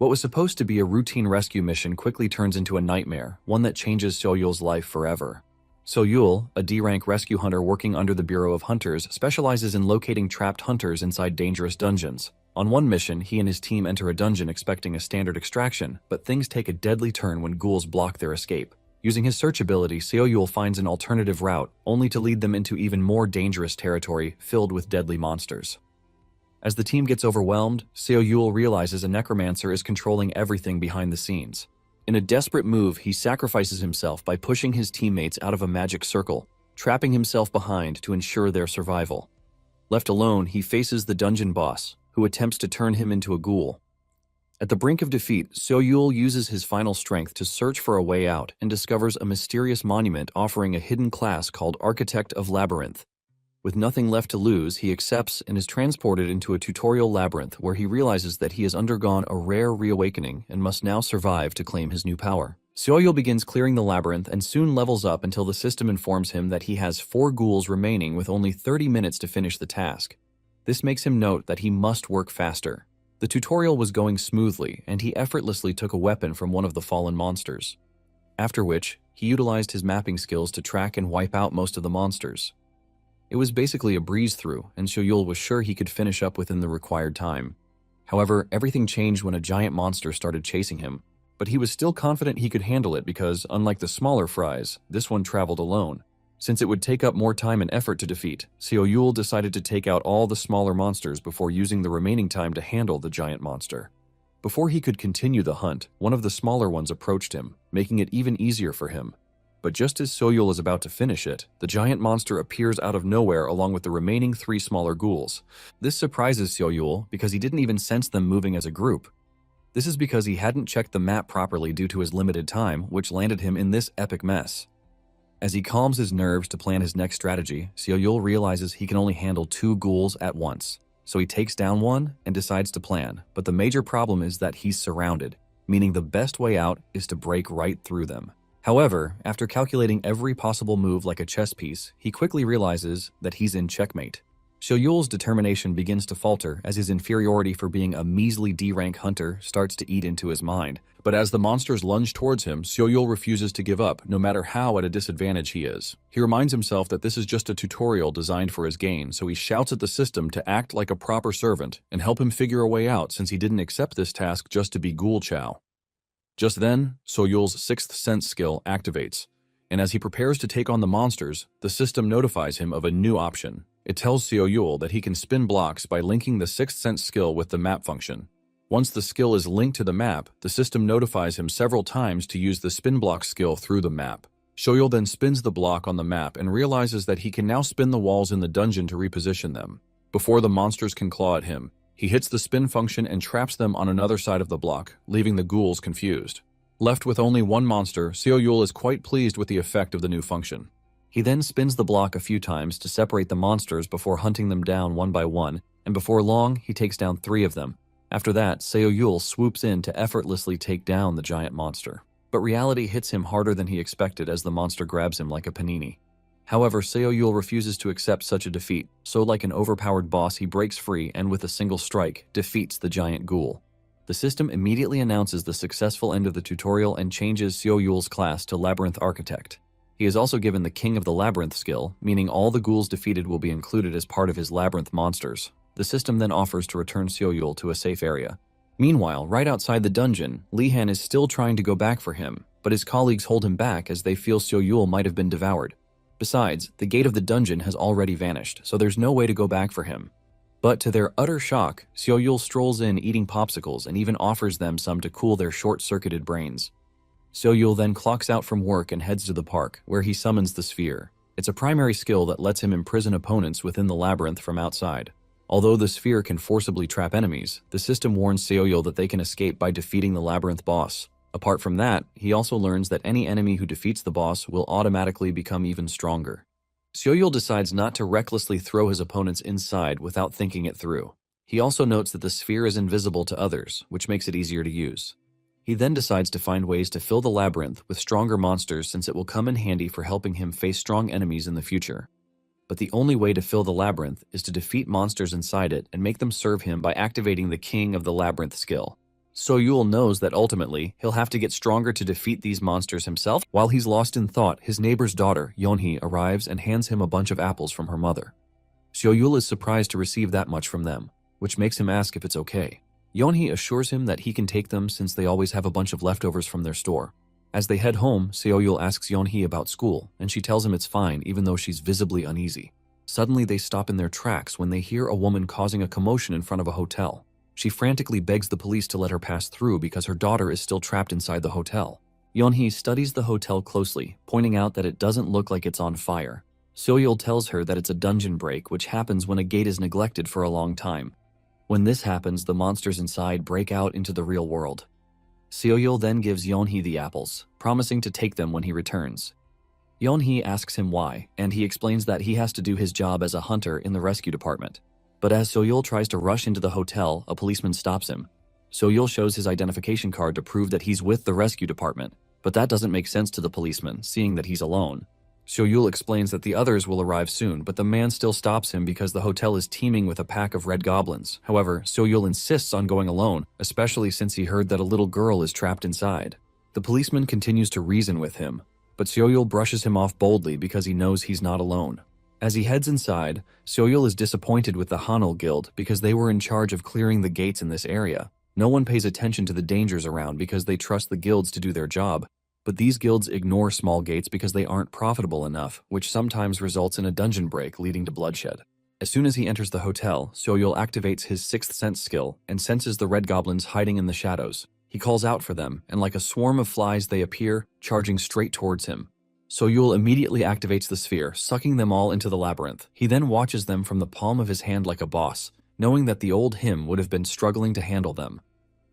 What was supposed to be a routine rescue mission quickly turns into a nightmare, one that changes So-Yul's life forever. So-Yul, a D-rank rescue hunter working under the Bureau of Hunters, specializes in locating trapped hunters inside dangerous dungeons. On one mission, he and his team enter a dungeon expecting a standard extraction, but things take a deadly turn when ghouls block their escape. Using his search ability, So-Yul finds an alternative route, only to lead them into even more dangerous territory filled with deadly monsters. As the team gets overwhelmed, So-Yul realizes a necromancer is controlling everything behind the scenes. In a desperate move, he sacrifices himself by pushing his teammates out of a magic circle, trapping himself behind to ensure their survival. Left alone, he faces the dungeon boss, who attempts to turn him into a ghoul. At the brink of defeat, So-Yul uses his final strength to search for a way out and discovers a mysterious monument offering a hidden class called Architect of Labyrinth. With nothing left to lose, he accepts and is transported into a tutorial labyrinth where he realizes that he has undergone a rare reawakening and must now survive to claim his new power. So-Yul begins clearing the labyrinth and soon levels up until the system informs him that he has 4 ghouls remaining with only 30 minutes to finish the task. This makes him note that he must work faster. The tutorial was going smoothly, and he effortlessly took a weapon from one of the fallen monsters. After which, he utilized his mapping skills to track and wipe out most of the monsters. It was basically a breeze-through, and So-Yul was sure he could finish up within the required time. However, everything changed when a giant monster started chasing him, but he was still confident he could handle it because, unlike the smaller fries, this one traveled alone. Since it would take up more time and effort to defeat, So-Yul decided to take out all the smaller monsters before using the remaining time to handle the giant monster. Before he could continue the hunt, one of the smaller ones approached him, making it even easier for him. But just as So-Yul is about to finish it, the giant monster appears out of nowhere along with the remaining 3 smaller ghouls. This surprises So-Yul because he didn't even sense them moving as a group. This is because he hadn't checked the map properly due to his limited time, which landed him in this epic mess. As he calms his nerves to plan his next strategy, So-Yul realizes he can only handle 2 ghouls at once. So he takes down one and decides to plan, but the major problem is that he's surrounded, meaning the best way out is to break right through them. However, after calculating every possible move like a chess piece, he quickly realizes that he's in checkmate. So-Yul's determination begins to falter as his inferiority for being a measly D-rank hunter starts to eat into his mind. But as the monsters lunge towards him, So-Yul refuses to give up, no matter how at a disadvantage he is. He reminds himself that this is just a tutorial designed for his gain, so he shouts at the system to act like a proper servant and help him figure a way out since he didn't accept this task just to be ghoul chow. Just then, So-Yul's 6th sense skill activates, and as he prepares to take on the monsters, the system notifies him of a new option. It tells So-Yul that he can spin blocks by linking the 6th sense skill with the map function. Once the skill is linked to the map, the system notifies him several times to use the spin block skill through the map. So-Yul then spins the block on the map and realizes that he can now spin the walls in the dungeon to reposition them. Before the monsters can claw at him, he hits the spin function and traps them on another side of the block, leaving the ghouls confused. Left with only one monster, So-Yul is quite pleased with the effect of the new function. He then spins the block a few times to separate the monsters before hunting them down one by one, and before long, he takes down 3 of them. After that, So-Yul swoops in to effortlessly take down the giant monster. But reality hits him harder than he expected as the monster grabs him like a panini. However, So-Yul refuses to accept such a defeat, so like an overpowered boss he breaks free and with a single strike, defeats the giant ghoul. The system immediately announces the successful end of the tutorial and changes So-Yul's class to Labyrinth Architect. He is also given the King of the Labyrinth skill, meaning all the ghouls defeated will be included as part of his labyrinth monsters. The system then offers to return So-Yul to a safe area. Meanwhile, right outside the dungeon, Li-Han is still trying to go back for him, but his colleagues hold him back as they feel So-Yul might have been devoured. Besides, the gate of the dungeon has already vanished, so there's no way to go back for him. But to their utter shock, So-Yul strolls in eating popsicles and even offers them some to cool their short-circuited brains. So-Yul then clocks out from work and heads to the park, where he summons the sphere. It's a primary skill that lets him imprison opponents within the labyrinth from outside. Although the sphere can forcibly trap enemies, the system warns So-Yul that they can escape by defeating the labyrinth boss. Apart from that, he also learns that any enemy who defeats the boss will automatically become even stronger. So-Yul decides not to recklessly throw his opponents inside without thinking it through. He also notes that the sphere is invisible to others, which makes it easier to use. He then decides to find ways to fill the labyrinth with stronger monsters since it will come in handy for helping him face strong enemies in the future. But the only way to fill the labyrinth is to defeat monsters inside it and make them serve him by activating the King of the Labyrinth skill. So-yul knows that ultimately, he'll have to get stronger to defeat these monsters himself. While he's lost in thought, his neighbor's daughter, Yeonhee, arrives and hands him a bunch of apples from her mother. So-yul is surprised to receive that much from them, which makes him ask if it's okay. Yeonhee assures him that he can take them since they always have a bunch of leftovers from their store. As they head home, So-yul asks Yeonhee about school, and she tells him it's fine even though she's visibly uneasy. Suddenly they stop in their tracks when they hear a woman causing a commotion in front of a hotel. She frantically begs the police to let her pass through because her daughter is still trapped inside the hotel. Yeonhee studies the hotel closely, pointing out that it doesn't look like it's on fire. So-yul tells her that it's a dungeon break, which happens when a gate is neglected for a long time. When this happens, the monsters inside break out into the real world. So-yul then gives Yeonhee the apples, promising to take them when he returns. Yeonhee asks him why, and he explains that he has to do his job as a hunter in the rescue department. But as So-yul tries to rush into the hotel, a policeman stops him. So-yul shows his identification card to prove that he's with the rescue department, but that doesn't make sense to the policeman, seeing that he's alone. So-yul explains that the others will arrive soon, but the man still stops him because the hotel is teeming with a pack of red goblins. However, So-yul insists on going alone, especially since he heard that a little girl is trapped inside. The policeman continues to reason with him, but So-yul brushes him off boldly because he knows he's not alone. As he heads inside, So-yul is disappointed with the Hanul Guild because they were in charge of clearing the gates in this area. No one pays attention to the dangers around because they trust the guilds to do their job, but these guilds ignore small gates because they aren't profitable enough, which sometimes results in a dungeon break leading to bloodshed. As soon as he enters the hotel, So-yul activates his sixth sense skill and senses the red goblins hiding in the shadows. He calls out for them, and like a swarm of flies they appear, charging straight towards him. So-yul immediately activates the sphere, sucking them all into the labyrinth. He then watches them from the palm of his hand like a boss, knowing that the old him would have been struggling to handle them.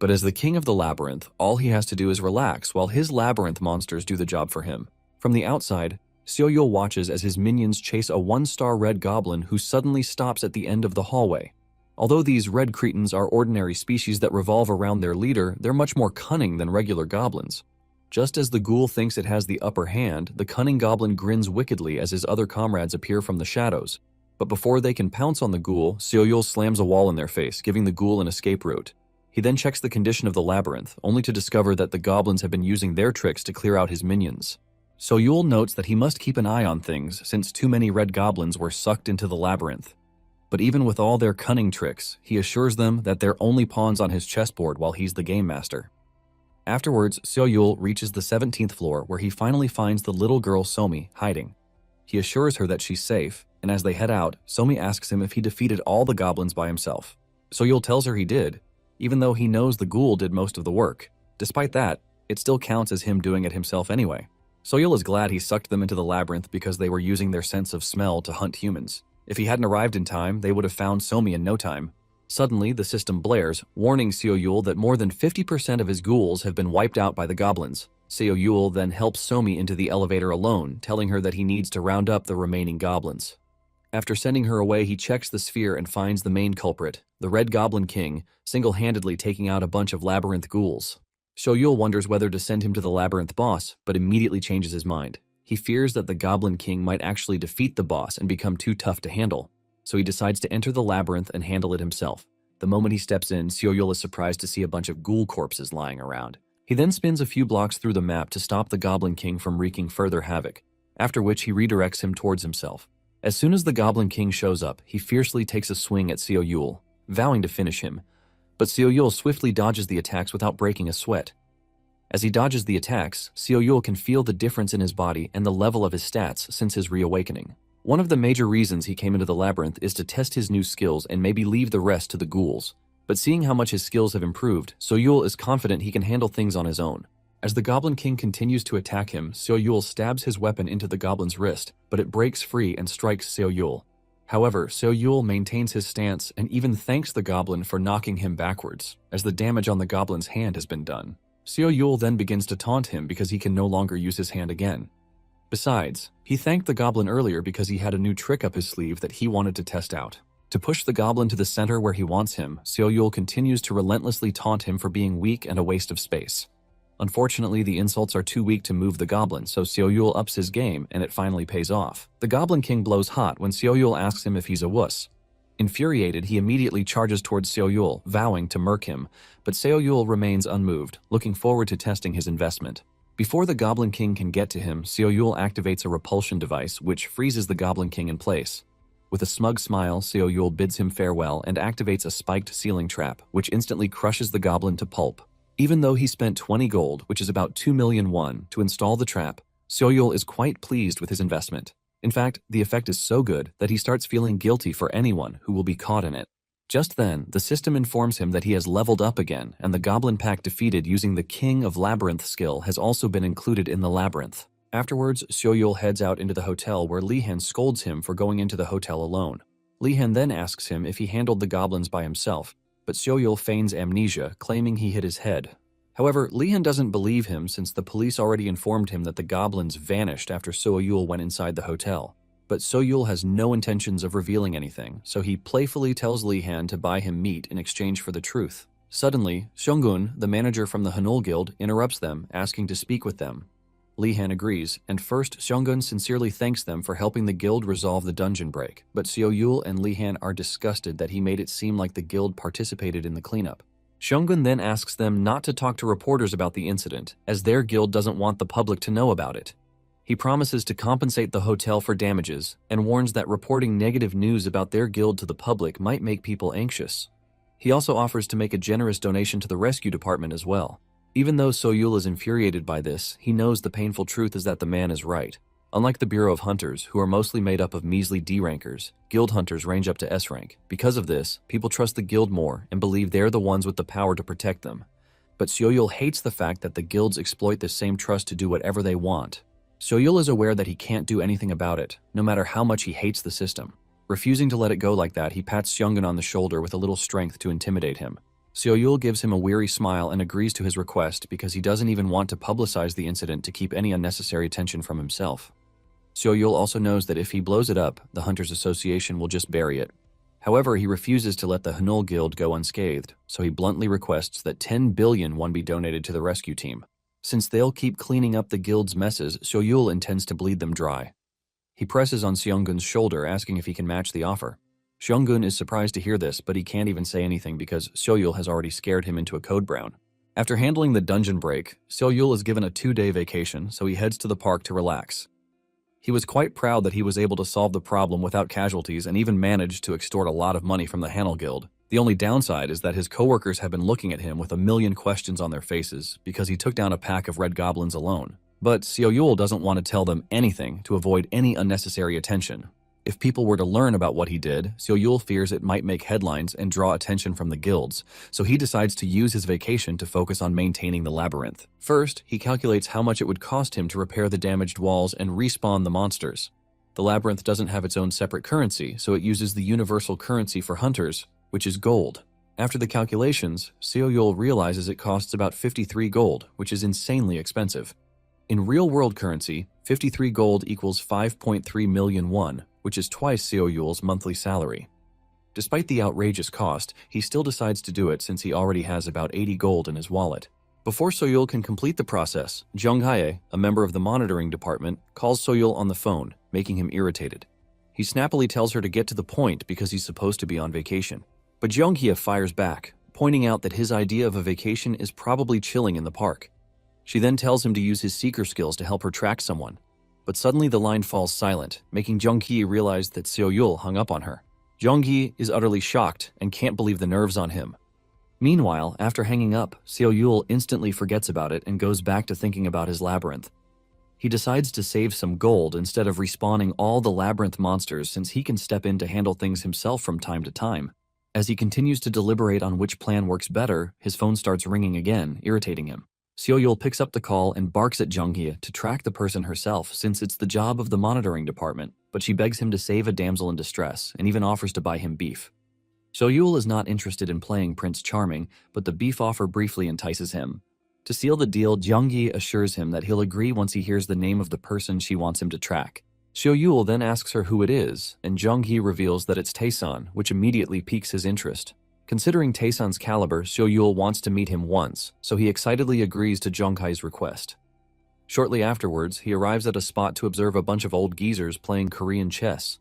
But as the king of the labyrinth, all he has to do is relax while his labyrinth monsters do the job for him. From the outside, So-yul watches as his minions chase a one-star red goblin who suddenly stops at the end of the hallway. Although these red cretins are ordinary species that revolve around their leader, they're much more cunning than regular goblins. Just as the ghoul thinks it has the upper hand, the cunning goblin grins wickedly as his other comrades appear from the shadows. But before they can pounce on the ghoul, So-yul slams a wall in their face, giving the ghoul an escape route. He then checks the condition of the labyrinth, only to discover that the goblins have been using their tricks to clear out his minions. So-yul notes that he must keep an eye on things since too many red goblins were sucked into the labyrinth. But even with all their cunning tricks, he assures them that they're only pawns on his chessboard while he's the game master. Afterwards, So-yul reaches the 17th floor where he finally finds the little girl Somi hiding. He assures her that she's safe, and as they head out, Somi asks him if he defeated all the goblins by himself. So-yul tells her he did, even though he knows the ghoul did most of the work. Despite that, it still counts as him doing it himself anyway. So-yul is glad he sucked them into the labyrinth because they were using their sense of smell to hunt humans. If he hadn't arrived in time, they would have found Somi in no time. Suddenly, the system blares, warning So-yul that more than 50% of his ghouls have been wiped out by the goblins. So-yul then helps Somi into the elevator alone, telling her that he needs to round up the remaining goblins. After sending her away, he checks the sphere and finds the main culprit, the Red Goblin King, single-handedly taking out a bunch of labyrinth ghouls. So-yul wonders whether to send him to the labyrinth boss, but immediately changes his mind. He fears that the Goblin King might actually defeat the boss and become too tough to handle, so he decides to enter the labyrinth and handle it himself. The moment he steps in, So-yul is surprised to see a bunch of ghoul corpses lying around. He then spins a few blocks through the map to stop the Goblin King from wreaking further havoc, after which he redirects him towards himself. As soon as the Goblin King shows up, he fiercely takes a swing at So-yul, vowing to finish him, but So-yul swiftly dodges the attacks without breaking a sweat. As he dodges the attacks, So-yul can feel the difference in his body and the level of his stats since his reawakening. One of the major reasons he came into the labyrinth is to test his new skills and maybe leave the rest to the ghouls. But seeing how much his skills have improved, So-yul is confident he can handle things on his own. As the Goblin King continues to attack him, So-yul stabs his weapon into the goblin's wrist, but it breaks free and strikes So-yul. However, So-yul maintains his stance and even thanks the goblin for knocking him backwards, as the damage on the goblin's hand has been done. So-yul then begins to taunt him because he can no longer use his hand again. Besides, he thanked the goblin earlier because he had a new trick up his sleeve that he wanted to test out. To push the goblin to the center where he wants him, So-yul continues to relentlessly taunt him for being weak and a waste of space. Unfortunately, the insults are too weak to move the goblin, so So-yul ups his game and it finally pays off. The Goblin King blows hot when So-yul asks him if he's a wuss. Infuriated, he immediately charges towards Seo-yul, vowing to murk him, but Seo-yul remains unmoved, looking forward to testing his investment. Before the Goblin King can get to him, Seo-yul activates a repulsion device which freezes the Goblin King in place. With a smug smile, Seo-yul bids him farewell and activates a spiked ceiling trap, which instantly crushes the goblin to pulp. Even though he spent 20 gold, which is about 2 million won, to install the trap, Seo-yul is quite pleased with his investment. In fact, the effect is so good that he starts feeling guilty for anyone who will be caught in it. Just then, the system informs him that he has leveled up again, and the Goblin Pack defeated using the King of Labyrinth skill has also been included in the labyrinth. Afterwards, Seo-yul heads out into the hotel where Li-han scolds him for going into the hotel alone. Li-han then asks him if he handled the goblins by himself, but Seo-yul feigns amnesia, claiming he hit his head. However, Li-han doesn't believe him since the police already informed him that the goblins vanished after Seo-yul went inside the hotel. But Seo-yul has no intentions of revealing anything, so he playfully tells Li-han to buy him meat in exchange for the truth. Suddenly, Seong-gun, the manager from the Hanul Guild, interrupts them, asking to speak with them. Li-han agrees, and first Seong-gun sincerely thanks them for helping the guild resolve the dungeon break, but Seo-yul and Li-han are disgusted that he made it seem like the guild participated in the cleanup. Seong-gun then asks them not to talk to reporters about the incident, as their guild doesn't want the public to know about it. He promises to compensate the hotel for damages, and warns that reporting negative news about their guild to the public might make people anxious. He also offers to make a generous donation to the rescue department as well. Even though Seo-yul is infuriated by this, he knows the painful truth is that the man is right. Unlike the Bureau of Hunters, who are mostly made up of measly D-rankers, guild hunters range up to S rank. Because of this, people trust the guild more and believe they're the ones with the power to protect them. But Seo-yul hates the fact that the guilds exploit this same trust to do whatever they want. Seo-yul is aware that he can't do anything about it, no matter how much he hates the system. Refusing to let it go like that, he pats Seong-gun on the shoulder with a little strength to intimidate him. Seo-yul gives him a weary smile and agrees to his request because he doesn't even want to publicize the incident to keep any unnecessary attention from himself. Seo-yul also knows that if he blows it up, the Hunters Association will just bury it. However, he refuses to let the Hanul Guild go unscathed, so he bluntly requests that 10 billion won be donated to the rescue team. Since they'll keep cleaning up the guild's messes, Seo-yul intends to bleed them dry. He presses on Seong-gun's shoulder, asking if he can match the offer. Seong-gun is surprised to hear this, but he can't even say anything because Seo-yul has already scared him into a code brown. After handling the dungeon break, Seo-yul is given a 2-day vacation, so he heads to the park to relax. He was quite proud that he was able to solve the problem without casualties and even managed to extort a lot of money from the Hanul Guild. The only downside is that his coworkers have been looking at him with a million questions on their faces because he took down a pack of red goblins alone. But Seo-yul doesn't want to tell them anything to avoid any unnecessary attention. If people were to learn about what he did, Seo-yul fears it might make headlines and draw attention from the guilds, so he decides to use his vacation to focus on maintaining the labyrinth. First, he calculates how much it would cost him to repair the damaged walls and respawn the monsters. The labyrinth doesn't have its own separate currency, so it uses the universal currency for hunters, which is gold. After the calculations, Seo-yul realizes it costs about 53 gold, which is insanely expensive. In real-world currency, 53 gold equals 5.3 million won, which is twice Seo-yul's monthly salary. Despite the outrageous cost, he still decides to do it since he already has about 80 gold in his wallet. Before Seo-yul can complete the process, Jung-hae, a member of the monitoring department, calls Seo-yul on the phone, making him irritated. He snappily tells her to get to the point because he's supposed to be on vacation. But Jung-hae fires back, pointing out that his idea of a vacation is probably chilling in the park. She then tells him to use his seeker skills to help her track someone. But suddenly the line falls silent, making Jung-hae realize that Seo-yul hung up on her. Jung-hae is utterly shocked and can't believe the nerves on him. Meanwhile, after hanging up, Seo-yul instantly forgets about it and goes back to thinking about his labyrinth. He decides to save some gold instead of respawning all the labyrinth monsters since he can step in to handle things himself from time to time. As he continues to deliberate on which plan works better, his phone starts ringing again, irritating him. Seo-yul picks up the call and barks at Jung-hae to track the person herself since it's the job of the monitoring department, but she begs him to save a damsel in distress and even offers to buy him beef. Seo-yul is not interested in playing Prince Charming, but the beef offer briefly entices him. To seal the deal, Jung-hae assures him that he'll agree once he hears the name of the person she wants him to track. Seo-yul then asks her who it is, and Jung-hae reveals that it's Taesan, which immediately piques his interest. Considering Taesan's caliber, Seo-yul wants to meet him once, so he excitedly agrees to Jung-hae's request. Shortly afterwards, he arrives at a spot to observe a bunch of old geezers playing Korean chess.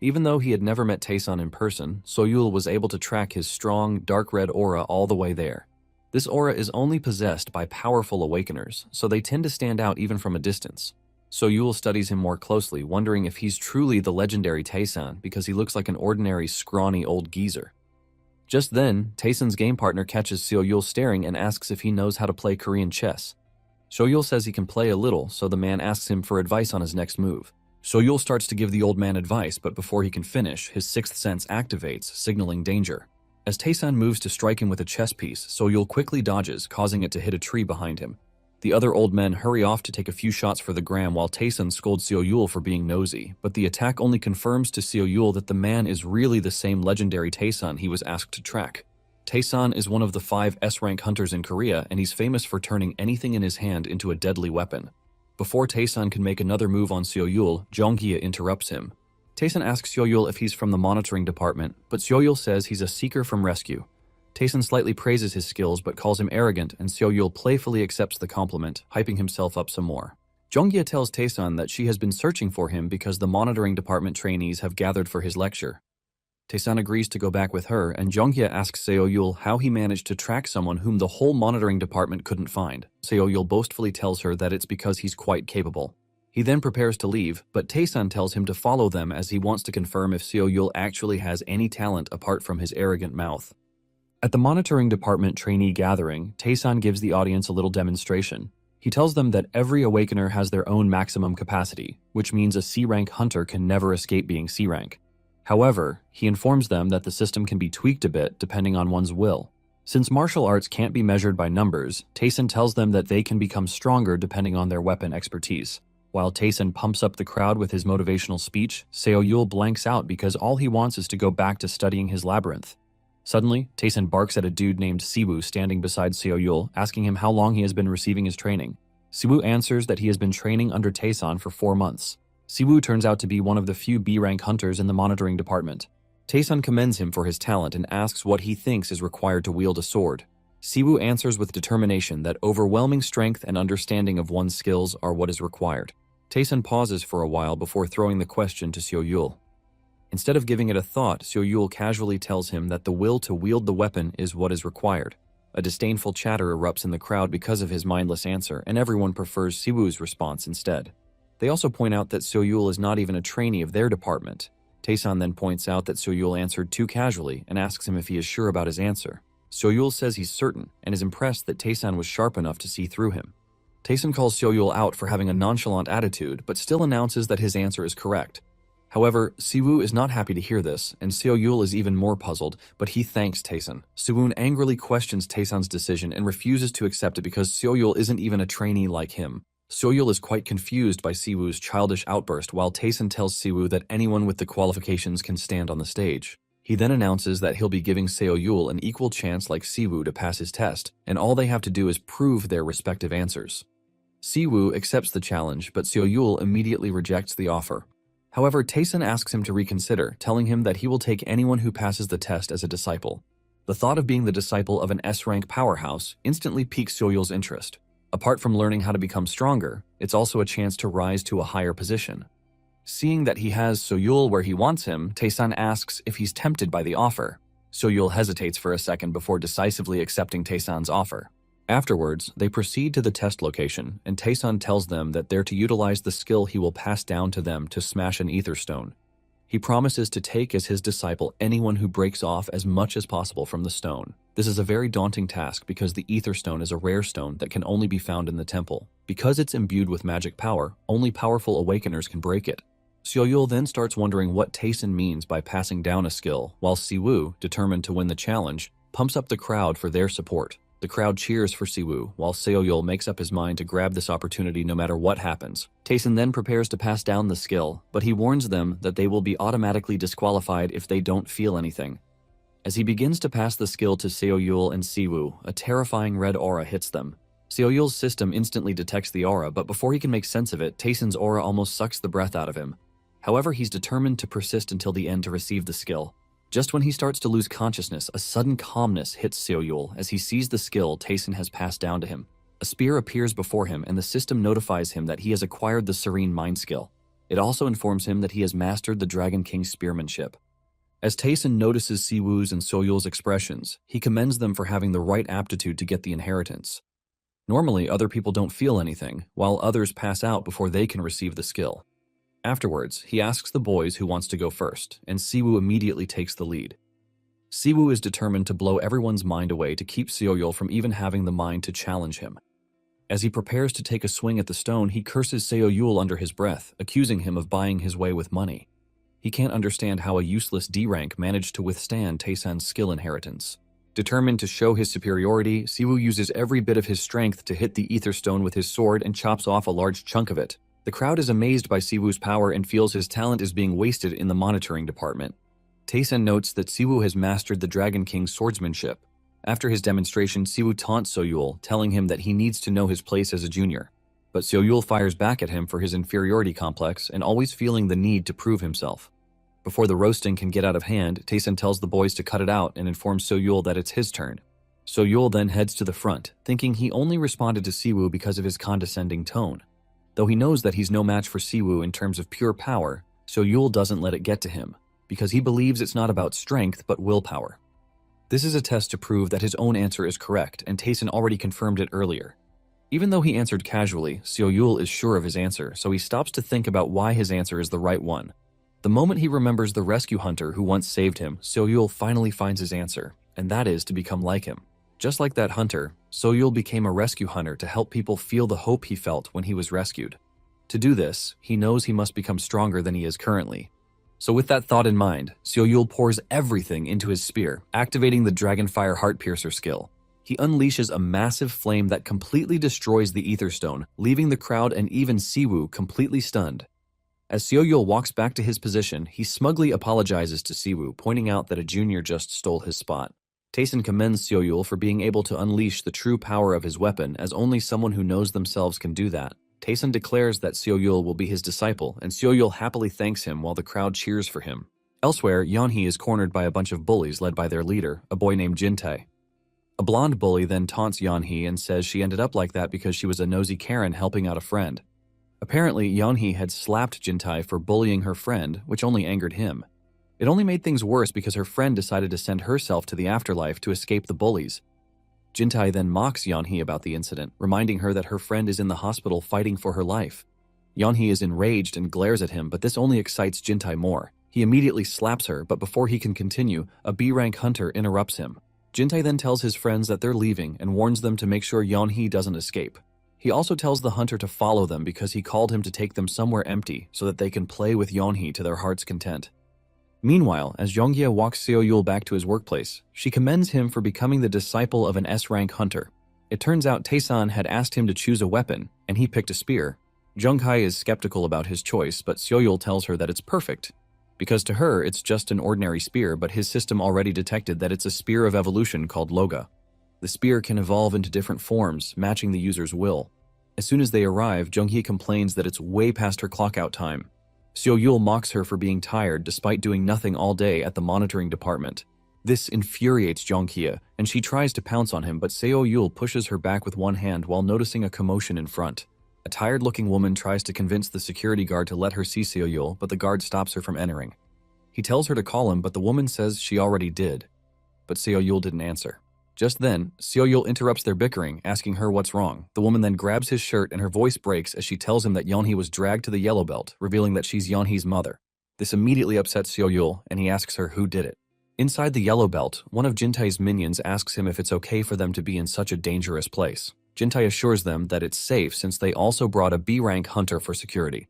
Even though he had never met Taesan in person, Soyul was able to track his strong, dark red aura all the way there. This aura is only possessed by powerful awakeners, so they tend to stand out even from a distance. Soyul studies him more closely, wondering if he's truly the legendary Taesan because he looks like an ordinary, scrawny old geezer. Just then, Taesan's game partner catches Soyul staring and asks if he knows how to play Korean chess. Soyul says he can play a little, so the man asks him for advice on his next move. Soyul starts to give the old man advice, but before he can finish, his sixth sense activates, signaling danger. As Taesan moves to strike him with a chess piece, Soyul quickly dodges, causing it to hit a tree behind him. The other old men hurry off to take a few shots for the gram while Taesan scolds Soyul for being nosy, but the attack only confirms to Soyul that the man is really the same legendary Taesan he was asked to track. Taesan is one of the 5 S-rank hunters in Korea, and he's famous for turning anything in his hand into a deadly weapon. Before Taesan can make another move on Soyul, Jonghyea interrupts him. Taesan asks Soyul if he's from the monitoring department, but Soyul says he's a seeker from rescue. Taesan slightly praises his skills but calls him arrogant, and Soyul playfully accepts the compliment, hyping himself up some more. Jonghyea tells Taesan that she has been searching for him because the monitoring department trainees have gathered for his lecture. Taesan agrees to go back with her, and Jonghyea asks Soyul how he managed to track someone whom the whole monitoring department couldn't find. Soyul boastfully tells her that it's because he's quite capable. He then prepares to leave, but Taesan tells him to follow them as he wants to confirm if Soyul actually has any talent apart from his arrogant mouth. At the monitoring department trainee gathering, Taesan gives the audience a little demonstration. He tells them that every awakener has their own maximum capacity, which means a C-rank hunter can never escape being C-rank. However, he informs them that the system can be tweaked a bit depending on one's will. Since martial arts can't be measured by numbers, Taesan tells them that they can become stronger depending on their weapon expertise. While Taesan pumps up the crowd with his motivational speech, Soyul blanks out because all he wants is to go back to studying his labyrinth. Suddenly, Taesan barks at a dude named Siwoo standing beside Soyul, asking him how long he has been receiving his training. Siwoo answers that he has been training under Taesan for 4 months. Siwoo turns out to be one of the few B-rank hunters in the monitoring department. Taesan commends him for his talent and asks what he thinks is required to wield a sword. Siwoo answers with determination that overwhelming strength and understanding of one's skills are what is required. Taesan pauses for a while before throwing the question to Soyul. Instead of giving it a thought, Soyul casually tells him that the will to wield the weapon is what is required. A disdainful chatter erupts in the crowd because of his mindless answer, and everyone prefers Siwoo's response instead. They also point out that Soyul is not even a trainee of their department. Taesan then points out that Soyul answered too casually and asks him if he is sure about his answer. Soyul says he's certain and is impressed that Taesan was sharp enough to see through him. Taesan calls Soyul out for having a nonchalant attitude, but still announces that his answer is correct. However, Siwoo is not happy to hear this, and Soyul is even more puzzled, but he thanks Taesan. Siwoo angrily questions Taesan's decision and refuses to accept it because Soyul isn't even a trainee like him. Soyul is quite confused by Siwoo's childish outburst, while Taesan tells Siwoo that anyone with the qualifications can stand on the stage. He then announces that he'll be giving Soyul an equal chance like Siwoo to pass his test, and all they have to do is prove their respective answers. Siwoo accepts the challenge, but Soyul immediately rejects the offer. However, Taesan asks him to reconsider, telling him that he will take anyone who passes the test as a disciple. The thought of being the disciple of an S-rank powerhouse instantly piques Soyul's interest. Apart from learning how to become stronger, it's also a chance to rise to a higher position. Seeing that he has Soyul where he wants him, Taesan asks if he's tempted by the offer. Soyul hesitates for a second before decisively accepting Taesan's offer. Afterwards, they proceed to the test location, and Taesan tells them that they're to utilize the skill he will pass down to them to smash an ether stone. He promises to take as his disciple anyone who breaks off as much as possible from the stone. This is a very daunting task because the ether stone is a rare stone that can only be found in the temple. Because it's imbued with magic power, only powerful awakeners can break it. Soyul then starts wondering what Taesan means by passing down a skill, while Siwoo, determined to win the challenge, pumps up the crowd for their support. The crowd cheers for Siwoo, while Soyul makes up his mind to grab this opportunity no matter what happens. Taesan then prepares to pass down the skill, but he warns them that they will be automatically disqualified if they don't feel anything. As he begins to pass the skill to Soyul and Siwoo, a terrifying red aura hits them. Soyul's system instantly detects the aura, but before he can make sense of it, Taesan's aura almost sucks the breath out of him. However, he's determined to persist until the end to receive the skill. Just when he starts to lose consciousness, a sudden calmness hits Soyul as he sees the skill Taesan has passed down to him. A spear appears before him, and the system notifies him that he has acquired the Serene Mind skill. It also informs him that he has mastered the Dragon King's spearmanship. As Taesun notices Siwoo's and Soyul's expressions, he commends them for having the right aptitude to get the inheritance. Normally, other people don't feel anything, while others pass out before they can receive the skill. Afterwards, he asks the boys who wants to go first, and Siwoo immediately takes the lead. Siwoo is determined to blow everyone's mind away to keep Soyul from even having the mind to challenge him. As he prepares to take a swing at the stone, he curses Soyul under his breath, accusing him of buying his way with money. He can't understand how a useless D rank managed to withstand Taesun's skill inheritance. Determined to show his superiority, Siwoo uses every bit of his strength to hit the ether stone with his sword and chops off a large chunk of it. The crowd is amazed by Siwoo's power and feels his talent is being wasted in the monitoring department. Taesun notes that Siwoo has mastered the Dragon King's swordsmanship. After his demonstration, Siwoo taunts Soyul, telling him that he needs to know his place as a junior. But Soyul fires back at him for his inferiority complex and always feeling the need to prove himself. Before the roasting can get out of hand, Taesun tells the boys to cut it out and informs Soyul that it's his turn. Soyul then heads to the front, thinking he only responded to Siwoo because of his condescending tone. Though he knows that he's no match for Siwoo in terms of pure power, Soyul doesn't let it get to him, because he believes it's not about strength but willpower. This is a test to prove that his own answer is correct, and Taesun already confirmed it earlier. Even though he answered casually, Soyul is sure of his answer, so he stops to think about why his answer is the right one. The moment he remembers the rescue hunter who once saved him, Soyul finally finds his answer, and that is to become like him. Just like that hunter, Soyul became a rescue hunter to help people feel the hope he felt when he was rescued. To do this, he knows he must become stronger than he is currently. So with that thought in mind, Soyul pours everything into his spear, activating the Dragonfire Heartpiercer skill. He unleashes a massive flame that completely destroys the Ether Stone, leaving the crowd and even Siwoo completely stunned. As Soyul walks back to his position, he smugly apologizes to Siwoo, pointing out that a junior just stole his spot. Taesun commends Soyul for being able to unleash the true power of his weapon, as only someone who knows themselves can do that. Taesun declares that Soyul will be his disciple, and Soyul happily thanks him while the crowd cheers for him. Elsewhere, Yeonhee is cornered by a bunch of bullies led by their leader, a boy named Jintae. A blonde bully then taunts Yeonhee and says she ended up like that because she was a nosy Karen helping out a friend. Apparently, Yeonhee had slapped Jintae for bullying her friend, which only angered him. It only made things worse because her friend decided to send herself to the afterlife to escape the bullies. Jintae then mocks Yeonhee about the incident, reminding her that her friend is in the hospital fighting for her life. Yeonhee is enraged and glares at him, but this only excites Jintae more. He immediately slaps her, but before he can continue, a B-rank hunter interrupts him. Jintae then tells his friends that they're leaving and warns them to make sure Yeonhee doesn't escape. He also tells the hunter to follow them because he called him to take them somewhere empty so that they can play with Yeonhee to their heart's content. Meanwhile, as Yeonghye walks Soyul back to his workplace, she commends him for becoming the disciple of an S-rank hunter. It turns out Taesun had asked him to choose a weapon, and he picked a spear. Junghae is skeptical about his choice, but Soyul tells her that it's perfect, because to her it's just an ordinary spear, but his system already detected that it's a spear of evolution called Loga. The spear can evolve into different forms, matching the user's will. As soon as they arrive, Junghae complains that it's way past her clock-out time. Soyul mocks her for being tired despite doing nothing all day at the monitoring department. This infuriates Jonghyea, and she tries to pounce on him, but Soyul pushes her back with one hand while noticing a commotion in front. A tired-looking woman tries to convince the security guard to let her see Soyul, but the guard stops her from entering. He tells her to call him, but the woman says she already did. But Soyul didn't answer. Just then, Soyul interrupts their bickering, asking her what's wrong. The woman then grabs his shirt and her voice breaks as she tells him that Yeonhee was dragged to the yellow belt, revealing that she's Yeonhee's mother. This immediately upsets Soyul, and he asks her who did it. Inside the yellow belt, one of Jintae's minions asks him if it's okay for them to be in such a dangerous place. Jintae assures them that it's safe since they also brought a B-rank hunter for security.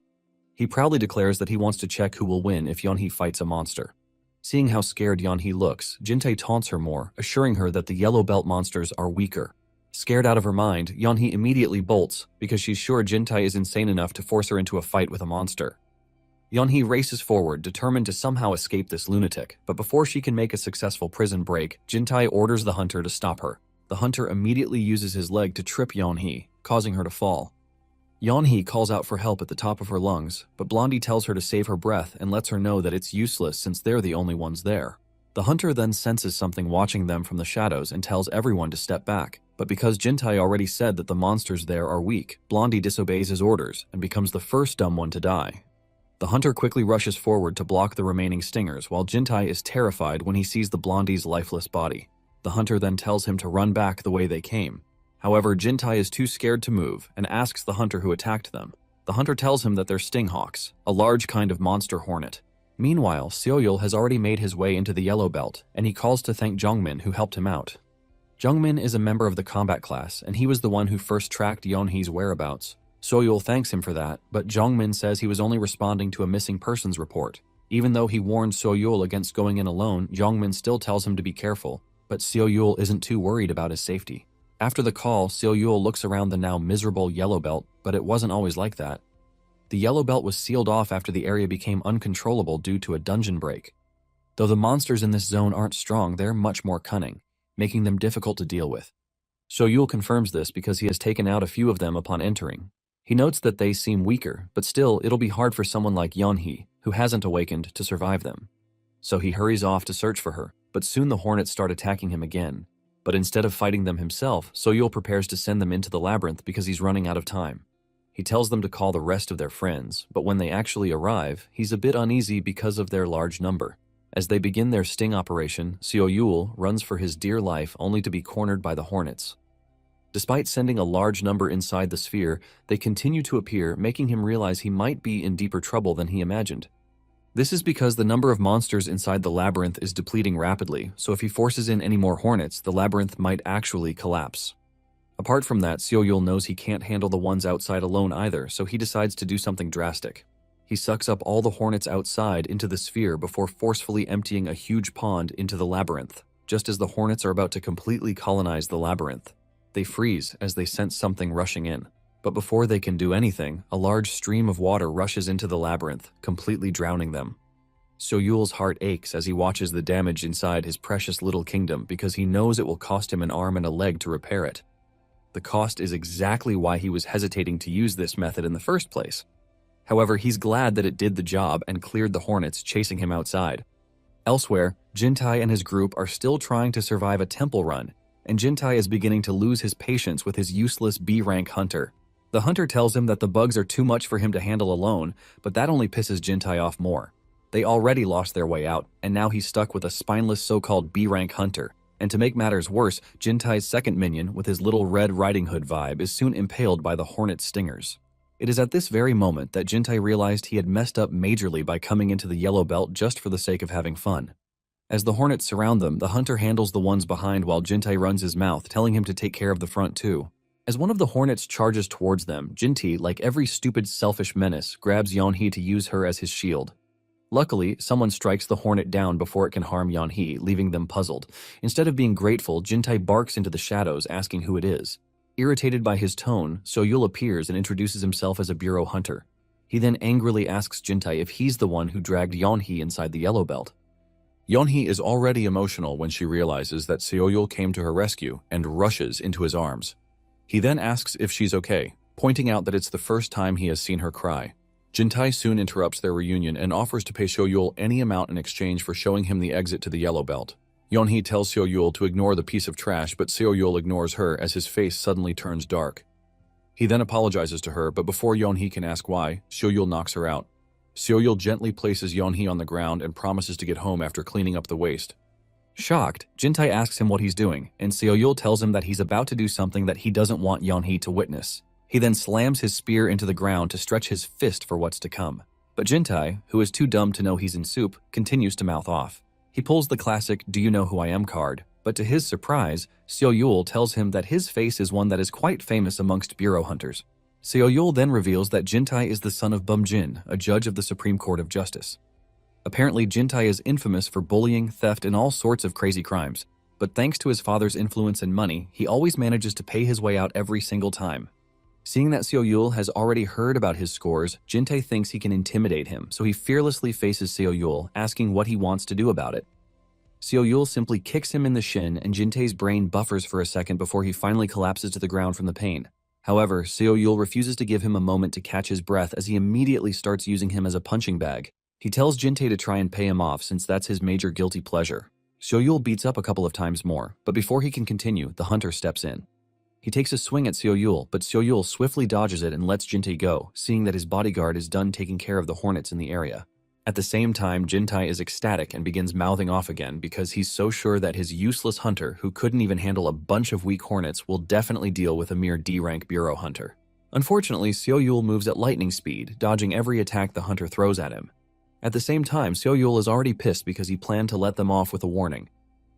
He proudly declares that he wants to check who will win if Yeonhee fights a monster. Seeing how scared Yeonhee looks, Jintae taunts her more, assuring her that the yellow belt monsters are weaker. Scared out of her mind, Yeonhee immediately bolts because she's sure Jintae is insane enough to force her into a fight with a monster. Yeonhee races forward, determined to somehow escape this lunatic, but before she can make a successful prison break, Jintae orders the hunter to stop her. The hunter immediately uses his leg to trip Yeonhee, causing her to fall. Yeonhee calls out for help at the top of her lungs, but Blondie tells her to save her breath and lets her know that it's useless since they're the only ones there. The hunter then senses something watching them from the shadows and tells everyone to step back, but because Jintae already said that the monsters there are weak, Blondie disobeys his orders and becomes the first dumb one to die. The hunter quickly rushes forward to block the remaining stingers, while Jintai is terrified when he sees the blondie's lifeless body. The hunter then tells him to run back the way they came. However, Jintai is too scared to move and asks the hunter who attacked them. The hunter tells him that they're stinghawks, a large kind of monster hornet. Meanwhile, Seoyul has already made his way into the yellow belt, and he calls to thank Jongmin who helped him out. Jongmin is a member of the combat class, and he was the one who first tracked Yeonhee's whereabouts. Seoyul thanks him for that, but Jongmin says he was only responding to a missing persons report. Even though he warned Seoyul against going in alone, Jongmin still tells him to be careful, but Seoyul isn't too worried about his safety. After the call, Seoyul looks around the now miserable yellow belt, but it wasn't always like that. The yellow belt was sealed off after the area became uncontrollable due to a dungeon break. Though the monsters in this zone aren't strong, they're much more cunning, making them difficult to deal with. Seoyul confirms this because he has taken out a few of them upon entering. He notes that they seem weaker, but still, it'll be hard for someone like Yeonhee, who hasn't awakened, to survive them. So he hurries off to search for her, but soon the hornets start attacking him again. But instead of fighting them himself, Seoyul prepares to send them into the labyrinth because he's running out of time. He tells them to call the rest of their friends, but when they actually arrive, he's a bit uneasy because of their large number. As they begin their sting operation, Seoyul runs for his dear life only to be cornered by the hornets. Despite sending a large number inside the sphere, they continue to appear, making him realize he might be in deeper trouble than he imagined. This is because the number of monsters inside the labyrinth is depleting rapidly, so if he forces in any more hornets, the labyrinth might actually collapse. Apart from that, Seoyul knows he can't handle the ones outside alone either, so he decides to do something drastic. He sucks up all the hornets outside into the sphere before forcefully emptying a huge pond into the labyrinth, just as the hornets are about to completely colonize the labyrinth. They freeze as they sense something rushing in. But before they can do anything, a large stream of water rushes into the labyrinth, completely drowning them. Seoyul's heart aches as he watches the damage inside his precious little kingdom because he knows it will cost him an arm and a leg to repair it. The cost is exactly why he was hesitating to use this method in the first place. However, he's glad that it did the job and cleared the hornets chasing him outside. Elsewhere, Jintai and his group are still trying to survive a temple run, and Jintai is beginning to lose his patience with his useless B-rank hunter. The hunter tells him that the bugs are too much for him to handle alone, but that only pisses Jintai off more. They already lost their way out, and now he's stuck with a spineless so-called B-rank hunter. And to make matters worse, Jintai's second minion, with his little Red Riding Hood vibe, is soon impaled by the hornet stingers. It is at this very moment that Jintai realized he had messed up majorly by coming into the yellow belt just for the sake of having fun. As the hornets surround them, the hunter handles the ones behind while Jintai runs his mouth, telling him to take care of the front too. As one of the hornets charges towards them, Jintai, like every stupid selfish menace, grabs Yeonhee to use her as his shield. Luckily, someone strikes the hornet down before it can harm Yeonhee, leaving them puzzled. Instead of being grateful, Jintai barks into the shadows, asking who it is. Irritated by his tone, Seoyul appears and introduces himself as a bureau hunter. He then angrily asks Jintai if he's the one who dragged Yeonhee inside the yellow belt. Yeonhee is already emotional when she realizes that Seoyul came to her rescue and rushes into his arms. He then asks if she's okay, pointing out that it's the first time he has seen her cry. Jintai soon interrupts their reunion and offers to pay Seoyul any amount in exchange for showing him the exit to the yellow belt. Yeonhee tells Seoyul to ignore the piece of trash, but Seoyul ignores her as his face suddenly turns dark. He then apologizes to her, but before Yeonhee can ask why, Seoyul knocks her out. Seoyul gently places Yeonhee on the ground and promises to get home after cleaning up the waste. Shocked, Jintai asks him what he's doing, and Seoyul tells him that he's about to do something that he doesn't want Yeonhee to witness. He then slams his spear into the ground to stretch his fist for what's to come. But Jintai, who is too dumb to know he's in soup, continues to mouth off. He pulls the classic "Do you know who I am" card, but to his surprise, Seoyul tells him that his face is one that is quite famous amongst bureau hunters. Seoyul then reveals that Jintai is the son of Bum-jin, a judge of the Supreme Court of Justice. Apparently, Jintai is infamous for bullying, theft, and all sorts of crazy crimes, but thanks to his father's influence and money, he always manages to pay his way out every single time. Seeing that Seoyul has already heard about his scores, Jintai thinks he can intimidate him, so he fearlessly faces Seoyul, asking what he wants to do about it. Seoyul simply kicks him in the shin, and Jintai's brain buffers for a second before he finally collapses to the ground from the pain. However, Seoyul refuses to give him a moment to catch his breath as he immediately starts using him as a punching bag. He tells Jintai to try and pay him off since that's his major guilty pleasure. Seoyul beats up a couple of times more, but before he can continue, the hunter steps in. He takes a swing at Seo-yul, but Seo-yul swiftly dodges it and lets Jintae go, seeing that his bodyguard is done taking care of the hornets in the area. At the same time, Jintae is ecstatic and begins mouthing off again because he's so sure that his useless hunter, who couldn't even handle a bunch of weak hornets, will definitely deal with a mere D-rank bureau hunter. Unfortunately, Seo-yul moves at lightning speed, dodging every attack the hunter throws at him. At the same time, Seo-yul is already pissed because he planned to let them off with a warning.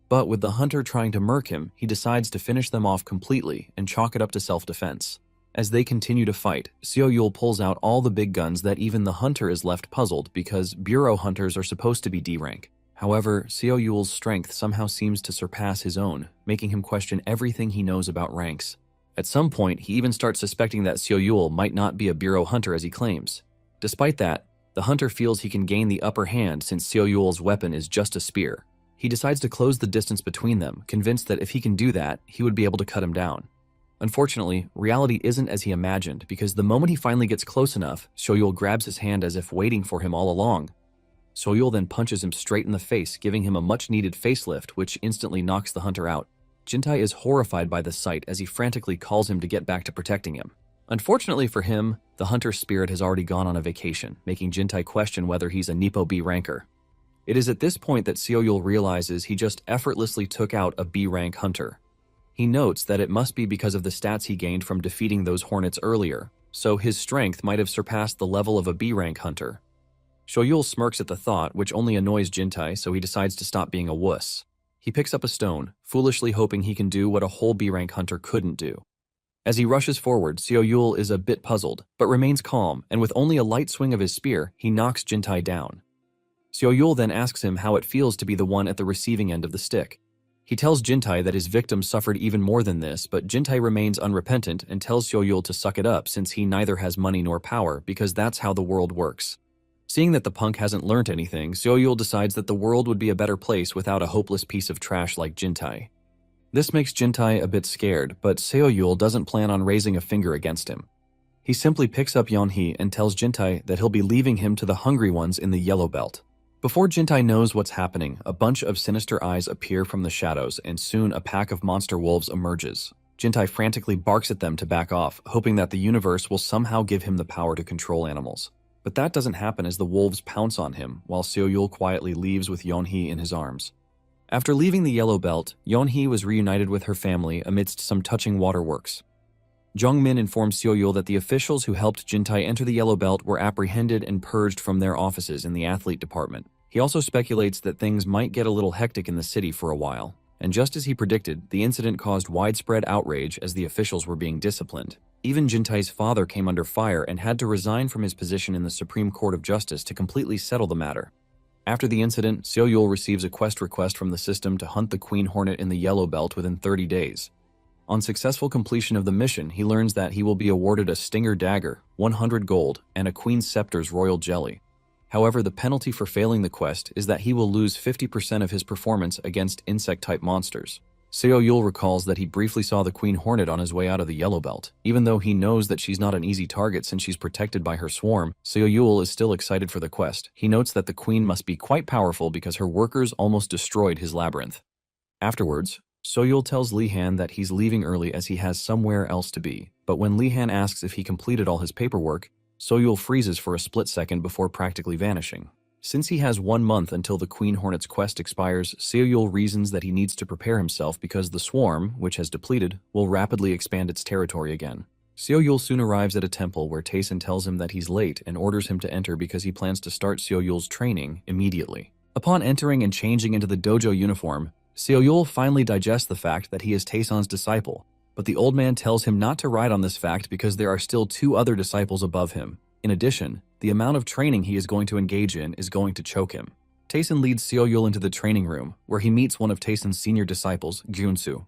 But with the hunter trying to murk him, he decides to finish them off completely and chalk it up to self-defense. As they continue to fight, Seo-yul pulls out all the big guns that even the hunter is left puzzled because bureau hunters are supposed to be D-rank. However, Seo-yul's strength somehow seems to surpass his own, making him question everything he knows about ranks. At some point, he even starts suspecting that Seo-yul might not be a bureau hunter as he claims. Despite that, the hunter feels he can gain the upper hand since Seo-yul's weapon is just a spear. He decides to close the distance between them, convinced that if he can do that, he would be able to cut him down. Unfortunately, reality isn't as he imagined because the moment he finally gets close enough, Seo-yul grabs his hand as if waiting for him all along. Seo-yul then punches him straight in the face, giving him a much-needed facelift, which instantly knocks the hunter out. Jintae is horrified by the sight as he frantically calls him to get back to protecting him. Unfortunately for him, the hunter's spirit has already gone on a vacation, making Jintae question whether he's a Nippo B ranker. It is at this point that Seo-yul realizes he just effortlessly took out a B-rank hunter. He notes that it must be because of the stats he gained from defeating those hornets earlier, so his strength might have surpassed the level of a B-rank hunter. Seo-yul smirks at the thought, which only annoys Jintae, so he decides to stop being a wuss. He picks up a stone, foolishly hoping he can do what a whole B-rank hunter couldn't do. As he rushes forward, Seo-yul is a bit puzzled, but remains calm, and with only a light swing of his spear, he knocks Jintae down. Seo-yul then asks him how it feels to be the one at the receiving end of the stick. He tells Jintae that his victim suffered even more than this, but Jintae remains unrepentant and tells Seo-yul to suck it up since he neither has money nor power because that's how the world works. Seeing that the punk hasn't learnt anything, Seo-yul decides that the world would be a better place without a hopeless piece of trash like Jintae. This makes Jintae a bit scared, but Seo-yul doesn't plan on raising a finger against him. He simply picks up Yeonhee and tells Jintae that he'll be leaving him to the hungry ones in the yellow belt. Before Jintae knows what's happening, a bunch of sinister eyes appear from the shadows and soon a pack of monster wolves emerges. Jintae frantically barks at them to back off, hoping that the universe will somehow give him the power to control animals. But that doesn't happen as the wolves pounce on him, while Seo-yul quietly leaves with Yeonhee in his arms. After leaving the yellow belt, Yeonhee was reunited with her family amidst some touching waterworks. Jungmin informs Seo-yul that the officials who helped Jintae enter the yellow belt were apprehended and purged from their offices in the athlete department. He also speculates that things might get a little hectic in the city for a while, and just as he predicted, the incident caused widespread outrage as the officials were being disciplined. Even Jintae's father came under fire and had to resign from his position in the Supreme Court of Justice to completely settle the matter. After the incident, Seo-yul receives a quest request from the system to hunt the Queen Hornet in the yellow belt within 30 days. On successful completion of the mission, he learns that he will be awarded a Stinger Dagger, 100 gold, and a Queen's Scepter's Royal Jelly. However, the penalty for failing the quest is that he will lose 50% of his performance against insect-type monsters. Seo-yul recalls that he briefly saw the Queen Hornet on his way out of the yellow belt. Even though he knows that she's not an easy target since she's protected by her swarm, Seo-yul is still excited for the quest. He notes that the Queen must be quite powerful because her workers almost destroyed his labyrinth. Afterwards, Seo-yul tells Lee-han that he's leaving early as he has somewhere else to be, but when Lee-han asks if he completed all his paperwork, Seo-yul freezes for a split second before practically vanishing. Since he has 1 month until the Queen Hornet's quest expires, Seo-yul reasons that he needs to prepare himself because the swarm, which has depleted, will rapidly expand its territory again. Seo-yul soon arrives at a temple where Taesun tells him that he's late and orders him to enter because he plans to start Seo-yul's training immediately. Upon entering and changing into the dojo uniform, Seo-yul finally digests the fact that he is Taesun's disciple, but the old man tells him not to ride on this fact because there are still 2 other disciples above him. In addition, the amount of training he is going to engage in is going to choke him. Taesun leads Seo-yul into the training room, where he meets one of Taesun's senior disciples, Gyunsu.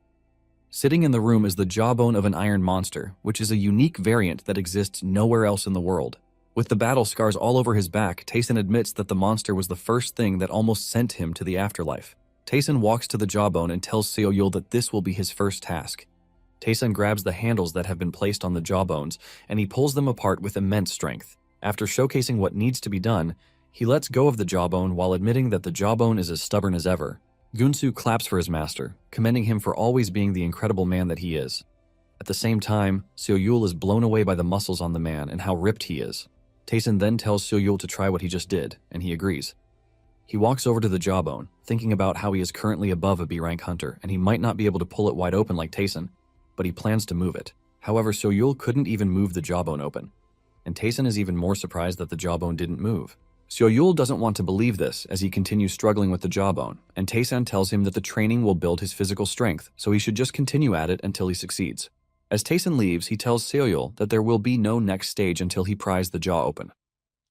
Sitting in the room is the jawbone of an iron monster, which is a unique variant that exists nowhere else in the world. With the battle scars all over his back, Taesun admits that the monster was the first thing that almost sent him to the afterlife. Taesun walks to the jawbone and tells Seo-yul that this will be his first task. Taesun grabs the handles that have been placed on the jawbones, and he pulls them apart with immense strength. After showcasing what needs to be done, he lets go of the jawbone while admitting that the jawbone is as stubborn as ever. Gyunsu claps for his master, commending him for always being the incredible man that he is. At the same time, Seo-yul is blown away by the muscles on the man and how ripped he is. Taesun then tells Seo-yul to try what he just did, and he agrees. He walks over to the jawbone, thinking about how he is currently above a B-rank hunter and he might not be able to pull it wide open like Taesun, but he plans to move it. However, Seo-yul couldn't even move the jawbone open, and Taesun is even more surprised that the jawbone didn't move. Seo-yul doesn't want to believe this as he continues struggling with the jawbone, and Taesun tells him that the training will build his physical strength, so he should just continue at it until he succeeds. As Taesun leaves, he tells Seo-yul that there will be no next stage until he pries the jaw open.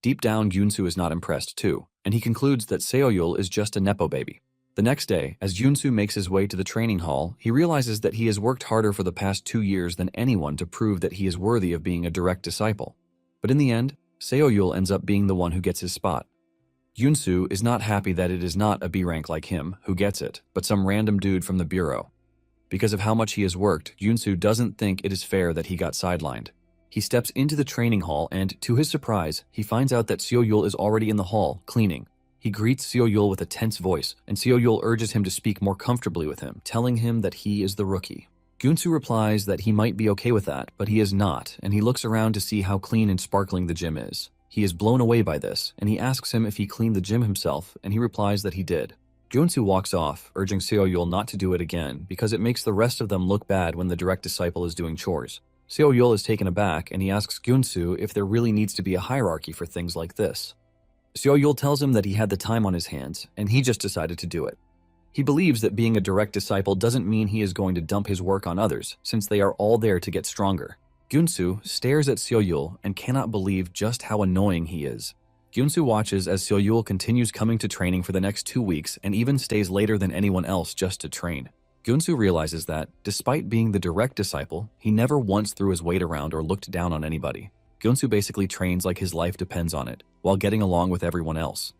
Deep down, Gyunsu is not impressed too, and he concludes that Seo-yul is just a nepo baby. The next day, as Gyunsu makes his way to the training hall, he realizes that he has worked harder for the past 2 years than anyone to prove that he is worthy of being a direct disciple. But in the end, Seo-yul ends up being the one who gets his spot. Gyunsu is not happy that it is not a B rank like him who gets it, but some random dude from the bureau. Because of how much he has worked, Gyunsu doesn't think it is fair that he got sidelined. He steps into the training hall and, to his surprise, he finds out that Seo-yul is already in the hall, cleaning. He greets Seo-yul with a tense voice, and Seo-yul urges him to speak more comfortably with him, telling him that he is the rookie. Gyunsu replies that he might be okay with that, but he is not, and he looks around to see how clean and sparkling the gym is. He is blown away by this, and he asks him if he cleaned the gym himself, and he replies that he did. Gyunsu walks off, urging Seo-yul not to do it again, because it makes the rest of them look bad when the direct disciple is doing chores. Seo-yul is taken aback, and he asks Gyunsu if there really needs to be a hierarchy for things like this. Seo-yul tells him that he had the time on his hands, and he just decided to do it. He believes that being a direct disciple doesn't mean he is going to dump his work on others, since they are all there to get stronger. Gyunsu stares at Seo-yul and cannot believe just how annoying he is. Gyunsu watches as Seo-yul continues coming to training for the next 2 weeks and even stays later than anyone else just to train. Gyunsu realizes that, despite being the direct disciple, he never once threw his weight around or looked down on anybody. Gyunsu basically trains like his life depends on it, while getting along with everyone else.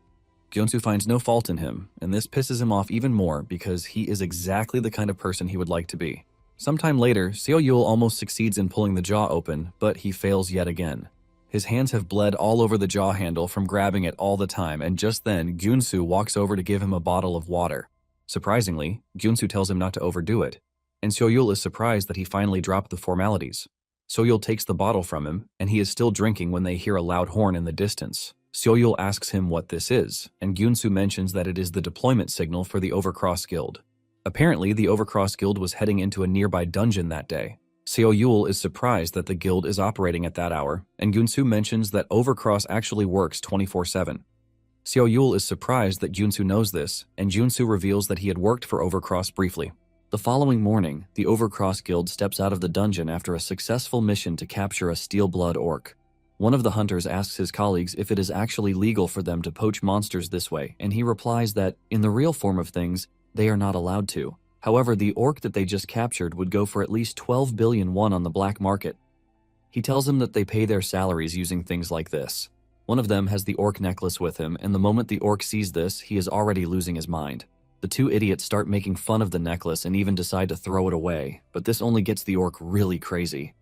Gyunsu finds no fault in him, and this pisses him off even more because he is exactly the kind of person he would like to be. Sometime later, Seo-yul almost succeeds in pulling the jaw open, but he fails yet again. His hands have bled all over the jaw handle from grabbing it all the time, and just then, Gyunsu walks over to give him a bottle of water. Surprisingly, Gyunsu tells him not to overdo it, and Seo-yul is surprised that he finally dropped the formalities. Seo-yul takes the bottle from him, and he is still drinking when they hear a loud horn in the distance. Seo-yul asks him what this is, and Gyunsu mentions that it is the deployment signal for the Overcross Guild. Apparently, the Overcross Guild was heading into a nearby dungeon that day. Seo-yul is surprised that the guild is operating at that hour, and Gyunsu mentions that Overcross actually works 24/7. Seo-yul is surprised that Gyunsu knows this, and Gyunsu reveals that he had worked for Overcross briefly. The following morning, the Overcross Guild steps out of the dungeon after a successful mission to capture a steel-blood orc. One of the hunters asks his colleagues if it is actually legal for them to poach monsters this way, and he replies that, in the real form of things, they are not allowed to. However, the orc that they just captured would go for at least 12 billion won on the black market. He tells them that they pay their salaries using things like this. One of them has the orc necklace with him, and the moment the orc sees this, he is already losing his mind. The two idiots start making fun of the necklace and even decide to throw it away, but this only gets the orc really crazy.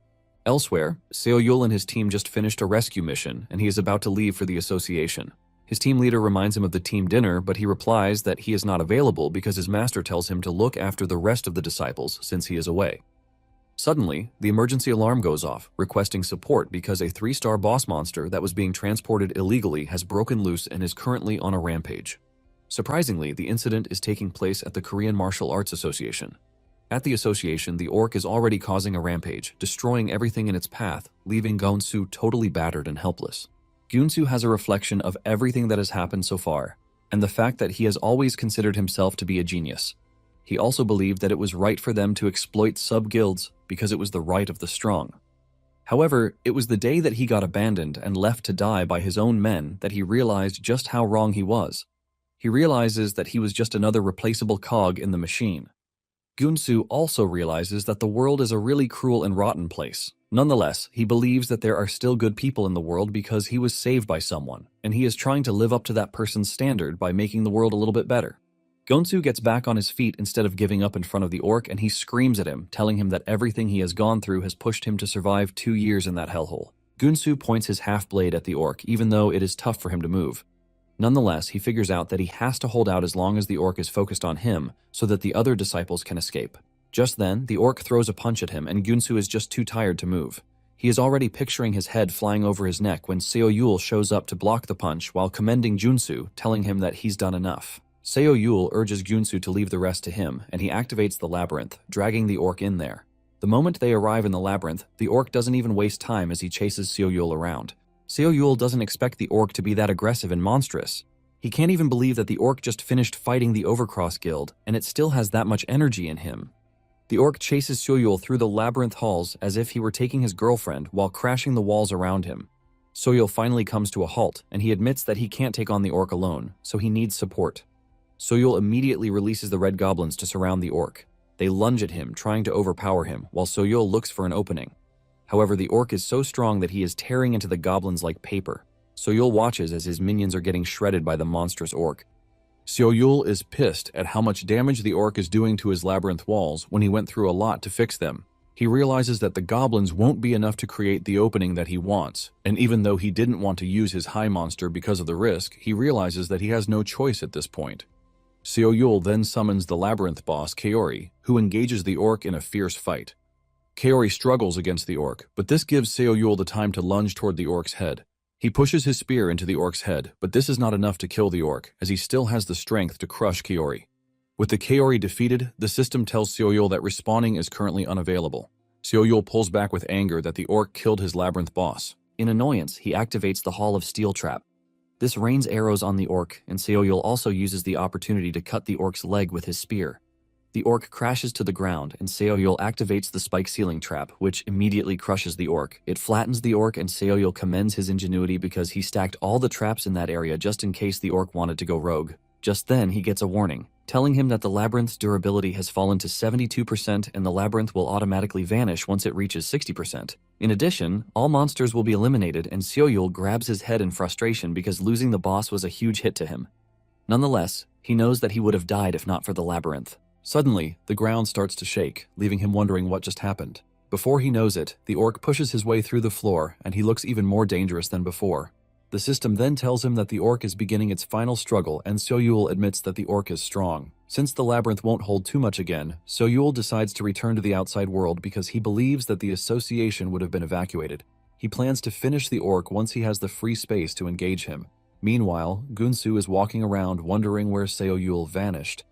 Elsewhere, Seo-yul and his team just finished a rescue mission, and he is about to leave for the association. His team leader reminds him of the team dinner, but he replies that he is not available because his master tells him to look after the rest of the disciples since he is away. Suddenly, the emergency alarm goes off, requesting support because a 3-star boss monster that was being transported illegally has broken loose and is currently on a rampage. Surprisingly, the incident is taking place at the Korean Martial Arts Association. At the association, the orc is already causing a rampage, destroying everything in its path, leaving Gyunsu totally battered and helpless. Gyunsu has a reflection of everything that has happened so far, and the fact that he has always considered himself to be a genius. He also believed that it was right for them to exploit sub-guilds because it was the right of the strong. However, it was the day that he got abandoned and left to die by his own men that he realized just how wrong he was. He realizes that he was just another replaceable cog in the machine. Gyunsu also realizes that the world is a really cruel and rotten place. Nonetheless, he believes that there are still good people in the world because he was saved by someone, and he is trying to live up to that person's standard by making the world a little bit better. Gyunsu gets back on his feet instead of giving up in front of the orc, and he screams at him, telling him that everything he has gone through has pushed him to survive 2 years in that hellhole. Gyunsu points his half-blade at the orc, even though it is tough for him to move. Nonetheless, he figures out that he has to hold out as long as the orc is focused on him so that the other disciples can escape. Just then, the orc throws a punch at him and Gunsu is just too tired to move. He is already picturing his head flying over his neck when Seo-yul shows up to block the punch while commending Junsu, telling him that he's done enough. Seo-yul urges Gunsu to leave the rest to him, and he activates the labyrinth, dragging the orc in there. The moment they arrive in the labyrinth, the orc doesn't even waste time as he chases Seo-yul around. Seo-yul doesn't expect the orc to be that aggressive and monstrous. He can't even believe that the orc just finished fighting the Overcross Guild, and it still has that much energy in him. The orc chases Seo-yul through the labyrinth halls as if he were taking his girlfriend while crashing the walls around him. Seo-yul finally comes to a halt, and he admits that he can't take on the orc alone, so he needs support. Seo-yul immediately releases the red goblins to surround the orc. They lunge at him, trying to overpower him, while Seo-yul looks for an opening. However, the orc is so strong that he is tearing into the goblins like paper. Seo-yul watches as his minions are getting shredded by the monstrous orc. Seo-yul is pissed at how much damage the orc is doing to his labyrinth walls when he went through a lot to fix them. He realizes that the goblins won't be enough to create the opening that he wants, and even though he didn't want to use his high monster because of the risk, he realizes that he has no choice at this point. Seo-yul then summons the labyrinth boss, Kaori, who engages the orc in a fierce fight. Kaori struggles against the orc, but this gives Seo-yul the time to lunge toward the orc's head. He pushes his spear into the orc's head, but this is not enough to kill the orc, as he still has the strength to crush Kaori. With the Kaori defeated, the system tells Seo-yul that respawning is currently unavailable. Seo-yul pulls back with anger that the orc killed his labyrinth boss. In annoyance, he activates the Hall of Steel Trap. This rains arrows on the orc, and Seo-yul also uses the opportunity to cut the orc's leg with his spear. The orc crashes to the ground, and Seo-yul activates the spike ceiling trap, which immediately crushes the orc. It flattens the orc, and Seo-yul commends his ingenuity because he stacked all the traps in that area just in case the orc wanted to go rogue. Just then, he gets a warning, telling him that the labyrinth's durability has fallen to 72% and the labyrinth will automatically vanish once it reaches 60%. In addition, all monsters will be eliminated, and Seo-yul grabs his head in frustration because losing the boss was a huge hit to him. Nonetheless, he knows that he would have died if not for the labyrinth. Suddenly, the ground starts to shake, leaving him wondering what just happened. Before he knows it, the orc pushes his way through the floor, and he looks even more dangerous than before. The system then tells him that the orc is beginning its final struggle, and Seo-yul admits that the orc is strong. Since the labyrinth won't hold too much again, Seo-yul decides to return to the outside world because he believes that the association would have been evacuated. He plans to finish the orc once he has the free space to engage him. Meanwhile, Gunsu is walking around wondering where Seo-yul vanished.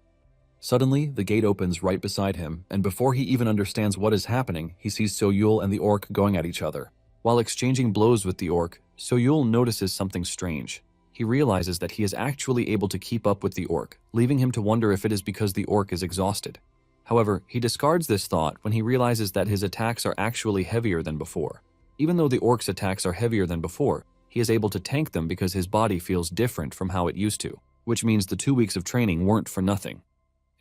Suddenly, the gate opens right beside him, and before he even understands what is happening, he sees Seo-yul and the orc going at each other. While exchanging blows with the orc, Seo-yul notices something strange. He realizes that he is actually able to keep up with the orc, leaving him to wonder if it is because the orc is exhausted. However, he discards this thought when he realizes that his attacks are actually heavier than before. Even though the orc's attacks are heavier than before, he is able to tank them because his body feels different from how it used to, which means the 2 weeks of training weren't for nothing.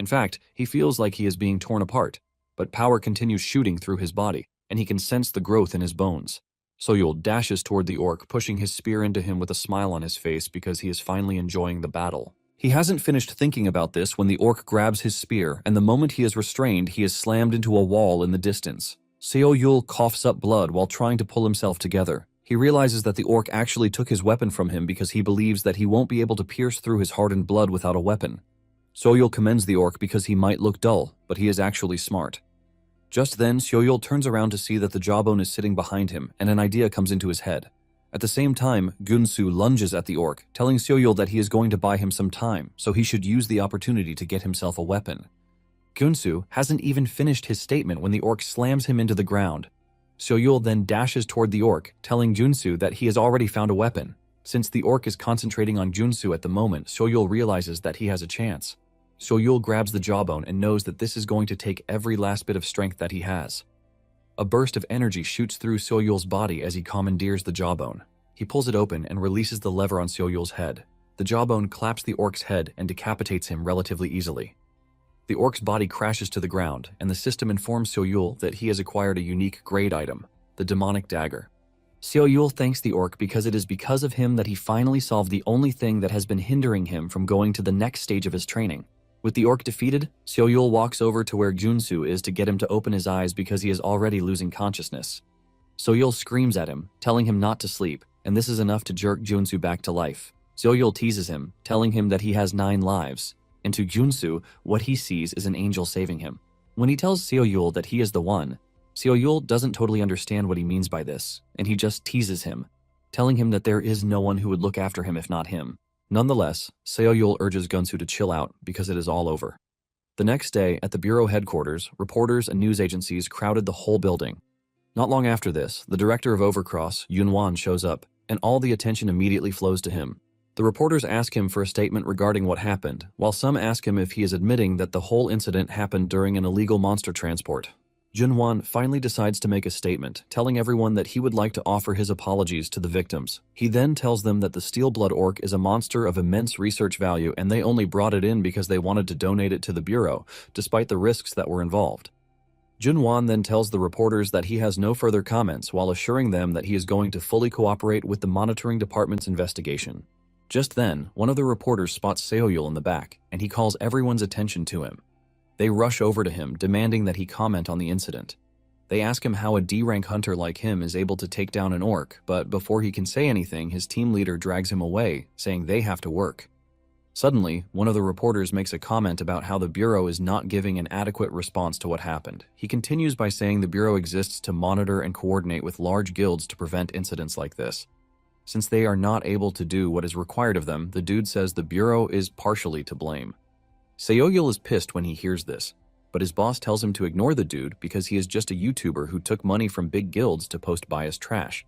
In fact, he feels like he is being torn apart, but power continues shooting through his body, and he can sense the growth in his bones. Seo-yul dashes toward the orc, pushing his spear into him with a smile on his face because he is finally enjoying the battle. He hasn't finished thinking about this when the orc grabs his spear, and the moment he is restrained, he is slammed into a wall in the distance. Seo-yul coughs up blood while trying to pull himself together. He realizes that the orc actually took his weapon from him because he believes that he won't be able to pierce through his hardened blood without a weapon. Seo-yul commends the orc because he might look dull, but he is actually smart. Just then, Seo-yul turns around to see that the jawbone is sitting behind him, and an idea comes into his head. At the same time, Gunsu lunges at the orc, telling Seo-yul that he is going to buy him some time, so he should use the opportunity to get himself a weapon. Gunsu hasn't even finished his statement when the orc slams him into the ground. Seo-yul then dashes toward the orc, telling Gunsu that he has already found a weapon. Since the orc is concentrating on Gunsu at the moment, Seo-yul realizes that he has a chance. Seo-yul grabs the jawbone and knows that this is going to take every last bit of strength that he has. A burst of energy shoots through Seo-yul's body as he commandeers the jawbone. He pulls it open and releases the lever on Seo-yul's head. The jawbone claps the orc's head and decapitates him relatively easily. The orc's body crashes to the ground, and the system informs Seo-yul that he has acquired a unique grade item, the demonic dagger. Seo-yul thanks the orc because it is because of him that he finally solved the only thing that has been hindering him from going to the next stage of his training. With the orc defeated, Seo-yul walks over to where Gunsu is to get him to open his eyes because he is already losing consciousness. Seo-yul screams at him, telling him not to sleep, and this is enough to jerk Gunsu back to life. Seo-yul teases him, telling him that he has 9 lives, and to Gunsu, what he sees is an angel saving him. When he tells Seo Yul that he is the one, Seo Yul doesn't totally understand what he means by this, and he just teases him, telling him that there is no one who would look after him if not him. Nonetheless, Seo Yul urges Gunsu to chill out because it is all over. The next day, at the bureau headquarters, reporters and news agencies crowded the whole building. Not long after this, the director of Overcross, Yunwan, shows up, and all the attention immediately flows to him. The reporters ask him for a statement regarding what happened, while some ask him if he is admitting that the whole incident happened during an illegal monster transport. Junwan finally decides to make a statement, telling everyone that he would like to offer his apologies to the victims. He then tells them that the Steel Blood Orc is a monster of immense research value and they only brought it in because they wanted to donate it to the Bureau, despite the risks that were involved. Junwan then tells the reporters that he has no further comments while assuring them that he is going to fully cooperate with the monitoring department's investigation. Just then, one of the reporters spots Seo Yul in the back, and he calls everyone's attention to him. They rush over to him, demanding that he comment on the incident. They ask him how a D-rank hunter like him is able to take down an orc, but before he can say anything, his team leader drags him away, saying they have to work. Suddenly, one of the reporters makes a comment about how the Bureau is not giving an adequate response to what happened. He continues by saying the Bureau exists to monitor and coordinate with large guilds to prevent incidents like this. Since they are not able to do what is required of them, the dude says the Bureau is partially to blame. Seo Yul is pissed when he hears this, but his boss tells him to ignore the dude because he is just a YouTuber who took money from big guilds to post biased trash.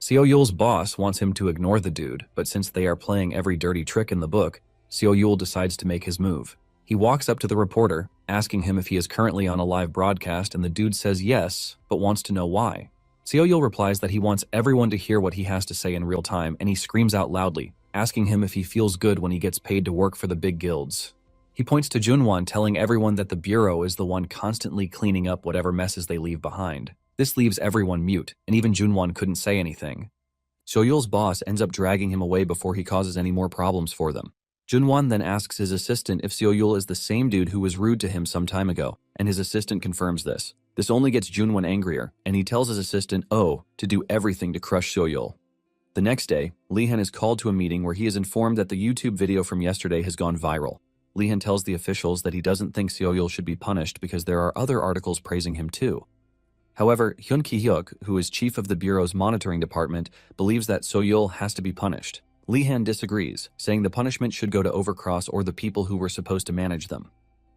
Seo Yul's boss wants him to ignore the dude, but since they are playing every dirty trick in the book, Seo Yul decides to make his move. He walks up to the reporter, asking him if he is currently on a live broadcast, and the dude says yes, but wants to know why. Seo Yul replies that he wants everyone to hear what he has to say in real time, and he screams out loudly, asking him if he feels good when he gets paid to work for the big guilds. He points to Junwan, telling everyone that the Bureau is the one constantly cleaning up whatever messes they leave behind. This leaves everyone mute, and even Junwan couldn't say anything. Seo Yul's boss ends up dragging him away before he causes any more problems for them. Junwan then asks his assistant if Seo Yul is the same dude who was rude to him some time ago, and his assistant confirms this. This only gets Junwan angrier, and he tells his assistant, to do everything to crush Seo Yul. The next day, Lihan is called to a meeting where he is informed that the YouTube video from yesterday has gone viral. Lihan tells the officials that he doesn't think Seo Yul should be punished because there are other articles praising him too. However, Hyun Ki-hyuk, who is chief of the Bureau's monitoring department, believes that Seo Yul has to be punished. Lihan disagrees, saying the punishment should go to Overcross or the people who were supposed to manage them.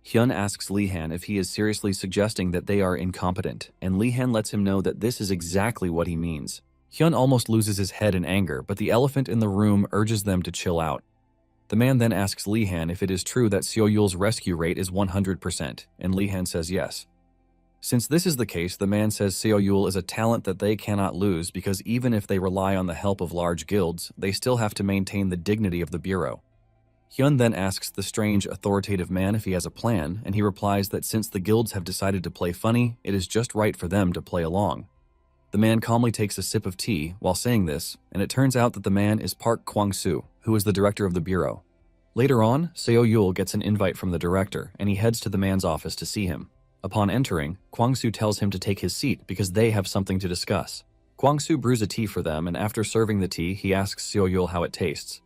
Hyun asks Lihan if he is seriously suggesting that they are incompetent, and Lihan lets him know that this is exactly what he means. Hyun almost loses his head in anger, but the elephant in the room urges them to chill out. The man then asks Lihan if it is true that Seo Yul's rescue rate is 100%, and Lihan says yes. Since this is the case, the man says Seo Yul is a talent that they cannot lose because even if they rely on the help of large guilds, they still have to maintain the dignity of the Bureau. Hyun then asks the strange, authoritative man if he has a plan, and he replies that since the guilds have decided to play funny, it is just right for them to play along. The man calmly takes a sip of tea while saying this, and it turns out that the man is Park Kwang-soo, who is the director of the Bureau. Later on, Seo Yul gets an invite from the director, and he heads to the man's office to see him. Upon entering, Kwang-soo tells him to take his seat because they have something to discuss. Kwang-soo brews a tea for them, and after serving the tea, he asks Seo Yul how it tastes.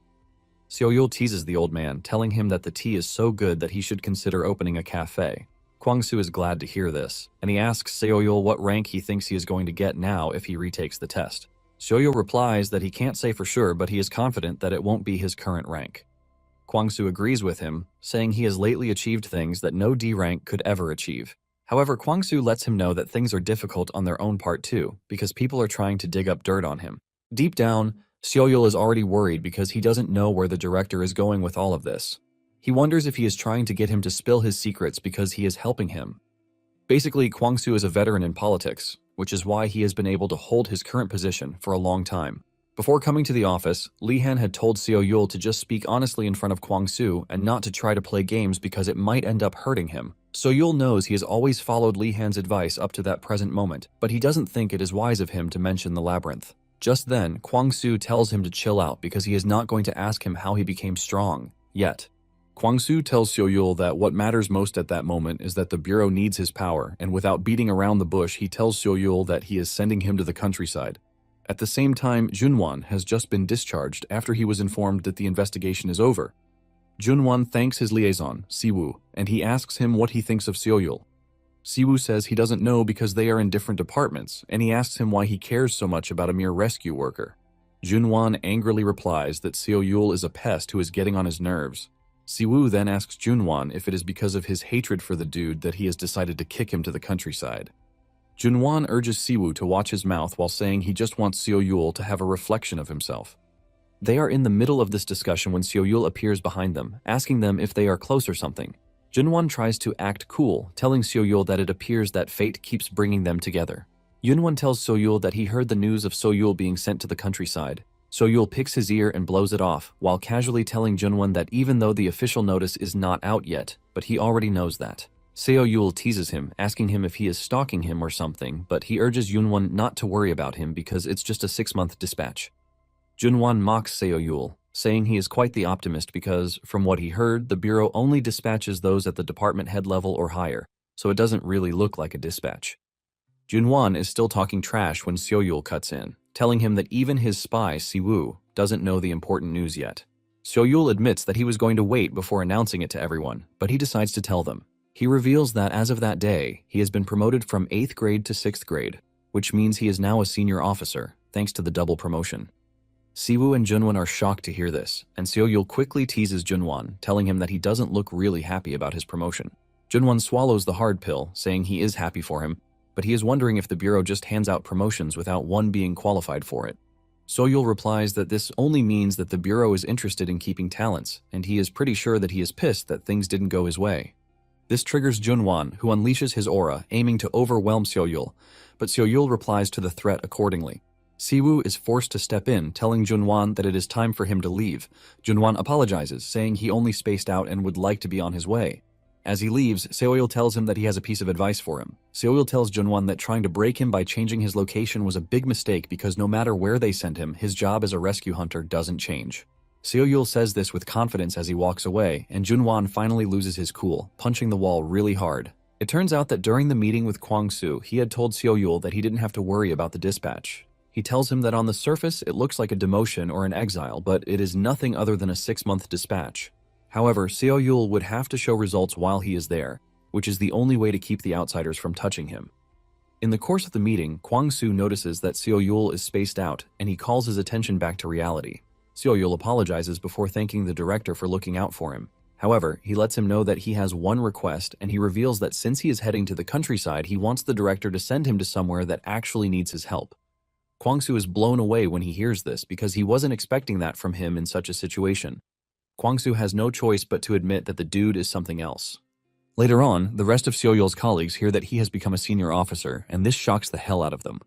Seo Yul teases the old man, telling him that the tea is so good that he should consider opening a cafe. Kwang-soo is glad to hear this, and he asks Seo Yul what rank he thinks he is going to get now if he retakes the test. Seo Yul replies that he can't say for sure, but he is confident that it won't be his current rank. Kwang-soo agrees with him, saying he has lately achieved things that no D rank could ever achieve. However, Kwang-soo lets him know that things are difficult on their own part too, because people are trying to dig up dirt on him. Deep down, Seo Yul is already worried because he doesn't know where the director is going with all of this. He wonders if he is trying to get him to spill his secrets because he is helping him. Basically, Kwang-soo is a veteran in politics, which is why he has been able to hold his current position for a long time. Before coming to the office, Lihan had told Seo Yul to just speak honestly in front of Kwang-soo and not to try to play games because it might end up hurting him. Seo Yul knows he has always followed Lihan's advice up to that present moment, but he doesn't think it is wise of him to mention the labyrinth. Just then, Kwang-soo tells him to chill out because he is not going to ask him how he became strong, yet. Kwang-soo tells Seo Yul that what matters most at that moment is that the Bureau needs his power, and without beating around the bush, he tells Seo Yul that he is sending him to the countryside. At the same time, Junwan has just been discharged after he was informed that the investigation is over. Junwan thanks his liaison, Siwoo, and he asks him what he thinks of Seo Yul. Siwoo says he doesn't know because they are in different departments, and he asks him why he cares so much about a mere rescue worker. Junwan angrily replies that Seo-yul is a pest who is getting on his nerves. Siwoo then asks Junwan if it is because of his hatred for the dude that he has decided to kick him to the countryside. Junwan urges Siwoo to watch his mouth while saying he just wants Seo-yul to have a reflection of himself. They are in the middle of this discussion when Seo-yul appears behind them, asking them if they are close or something. Junwan tries to act cool, telling Seo-yul that it appears that fate keeps bringing them together. Yunwan tells Seo-yul that he heard the news of Seo-yul being sent to the countryside. Seo-yul picks his ear and blows it off, while casually telling Junwan that even though the official notice is not out yet, but he already knows that. Seo-yul teases him, asking him if he is stalking him or something, but he urges Yunwan not to worry about him because it's just a 6-month dispatch. Junwan mocks Seo-yul, saying he is quite the optimist because, from what he heard, the Bureau only dispatches those at the department head level or higher, so it doesn't really look like a dispatch. Junwan is still talking trash when Seo-yul cuts in, telling him that even his spy, Siwoo, doesn't know the important news yet. Seo-yul admits that he was going to wait before announcing it to everyone, but he decides to tell them. He reveals that as of that day, he has been promoted from 8th grade to 6th grade, which means he is now a senior officer, thanks to the double promotion. Siwoo and Junwan are shocked to hear this, and Seo-yul quickly teases Junwan, telling him that he doesn't look really happy about his promotion. Junwan swallows the hard pill, saying he is happy for him, but he is wondering if the Bureau just hands out promotions without one being qualified for it. Seo-yul replies that this only means that the Bureau is interested in keeping talents, and he is pretty sure that he is pissed that things didn't go his way. This triggers Junwan, who unleashes his aura, aiming to overwhelm Seo-yul, but Seo-yul replies to the threat accordingly. Siwoo is forced to step in, telling Junwan that it is time for him to leave. Junwan apologizes, saying he only spaced out and would like to be on his way. As he leaves, Seo-yul tells him that he has a piece of advice for him. Seo-yul tells Junwan that trying to break him by changing his location was a big mistake because no matter where they send him, his job as a rescue hunter doesn't change. Seo-yul says this with confidence as he walks away, and Junwan finally loses his cool, punching the wall really hard. It turns out that during the meeting with Kwang-soo, he had told Seo-yul that he didn't have to worry about the dispatch. He tells him that on the surface it looks like a demotion or an exile, but it is nothing other than a 6-month dispatch. However, Seo-yul would have to show results while he is there, which is the only way to keep the outsiders from touching him. In the course of the meeting, Kwang-soo notices that Seo-yul is spaced out, and he calls his attention back to reality. Seo-yul apologizes before thanking the director for looking out for him. However, he lets him know that he has one request, and he reveals that since he is heading to the countryside, he wants the director to send him to somewhere that actually needs his help. Kwang-soo is blown away when he hears this because he wasn't expecting that from him in such a situation. Kwang-soo has no choice but to admit that the dude is something else. Later on, the rest of Seo-yul's colleagues hear that he has become a senior officer, and this shocks the hell out of them.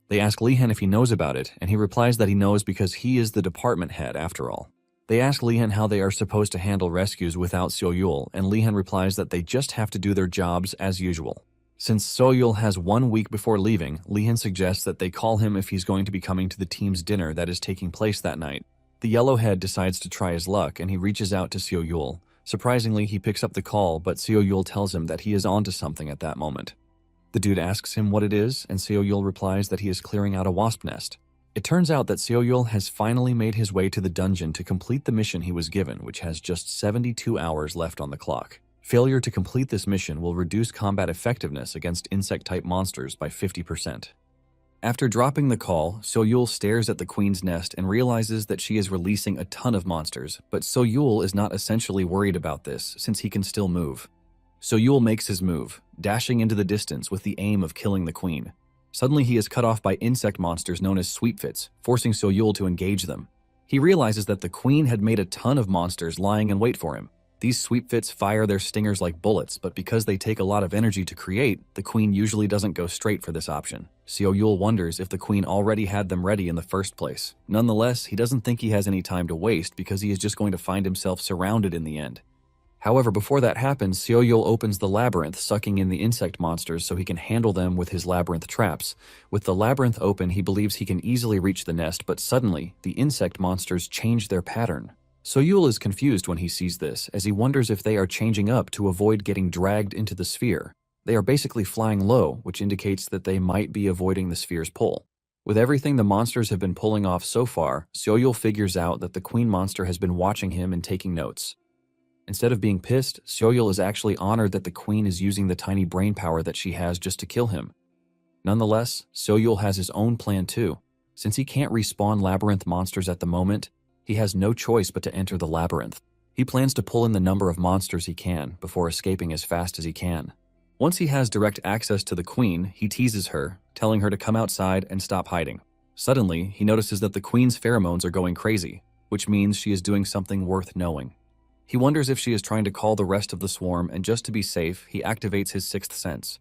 They ask Lee-han if he knows about it, and he replies that he knows because he is the department head after all. They ask Lee-han how they are supposed to handle rescues without Seo-yul, and Lee-han replies that they just have to do their jobs as usual. Since Seo-yul has 1 week before leaving, Lee-han suggests that they call him if he's going to be coming to the team's dinner that is taking place that night. The yellowhead decides to try his luck, and he reaches out to Seo-yul. Surprisingly, he picks up the call, but Seo-yul tells him that he is onto something at that moment. The dude asks him what it is, and Seo-yul replies that he is clearing out a wasp nest. It turns out that Seo-yul has finally made his way to the dungeon to complete the mission he was given, which has just 72 hours left on the clock. Failure to complete this mission will reduce combat effectiveness against insect-type monsters by 50%. After dropping the call, Seo-yul stares at the queen's nest and realizes that she is releasing a ton of monsters, but Seo-yul is not essentially worried about this since he can still move. Seo-yul makes his move, dashing into the distance with the aim of killing the queen. Suddenly he is cut off by insect monsters known as sweepfits, forcing Seo-yul to engage them. He realizes that the queen had made a ton of monsters lying in wait for him. These sweepfits fire their stingers like bullets, but because they take a lot of energy to create, the queen usually doesn't go straight for this option. Seo-yul wonders if the queen already had them ready in the first place. Nonetheless, he doesn't think he has any time to waste because he is just going to find himself surrounded in the end. However, before that happens, Seo-yul opens the labyrinth, sucking in the insect monsters so he can handle them with his labyrinth traps. With the labyrinth open, he believes he can easily reach the nest, but suddenly, the insect monsters change their pattern. Seo-yul is confused when he sees this, as he wonders if they are changing up to avoid getting dragged into the sphere. They are basically flying low, which indicates that they might be avoiding the sphere's pull. With everything the monsters have been pulling off so far, Seo-yul figures out that the queen monster has been watching him and taking notes. Instead of being pissed, Seo-yul is actually honored that the queen is using the tiny brain power that she has just to kill him. Nonetheless, Seo-yul has his own plan too. Since he can't respawn labyrinth monsters at the moment, he has no choice but to enter the labyrinth. He plans to pull in the number of monsters he can before escaping as fast as he can. Once he has direct access to the queen, he teases her, telling her to come outside and stop hiding. Suddenly, he notices that the queen's pheromones are going crazy, which means she is doing something worth knowing. He wonders if she is trying to call the rest of the swarm, and just to be safe, he activates his sixth sense.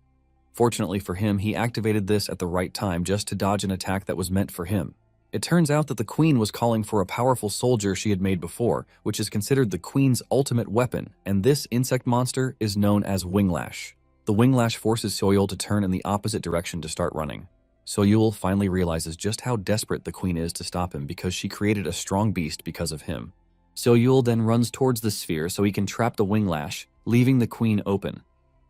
Fortunately for him, he activated this at the right time just to dodge an attack that was meant for him. It turns out that the queen was calling for a powerful soldier she had made before, which is considered the queen's ultimate weapon, and this insect monster is known as Winglash. The Winglash forces Seo-yul to turn in the opposite direction to start running. Seo-yul finally realizes just how desperate the queen is to stop him because she created a strong beast because of him. Seo-yul then runs towards the sphere so he can trap the Winglash, leaving the queen open.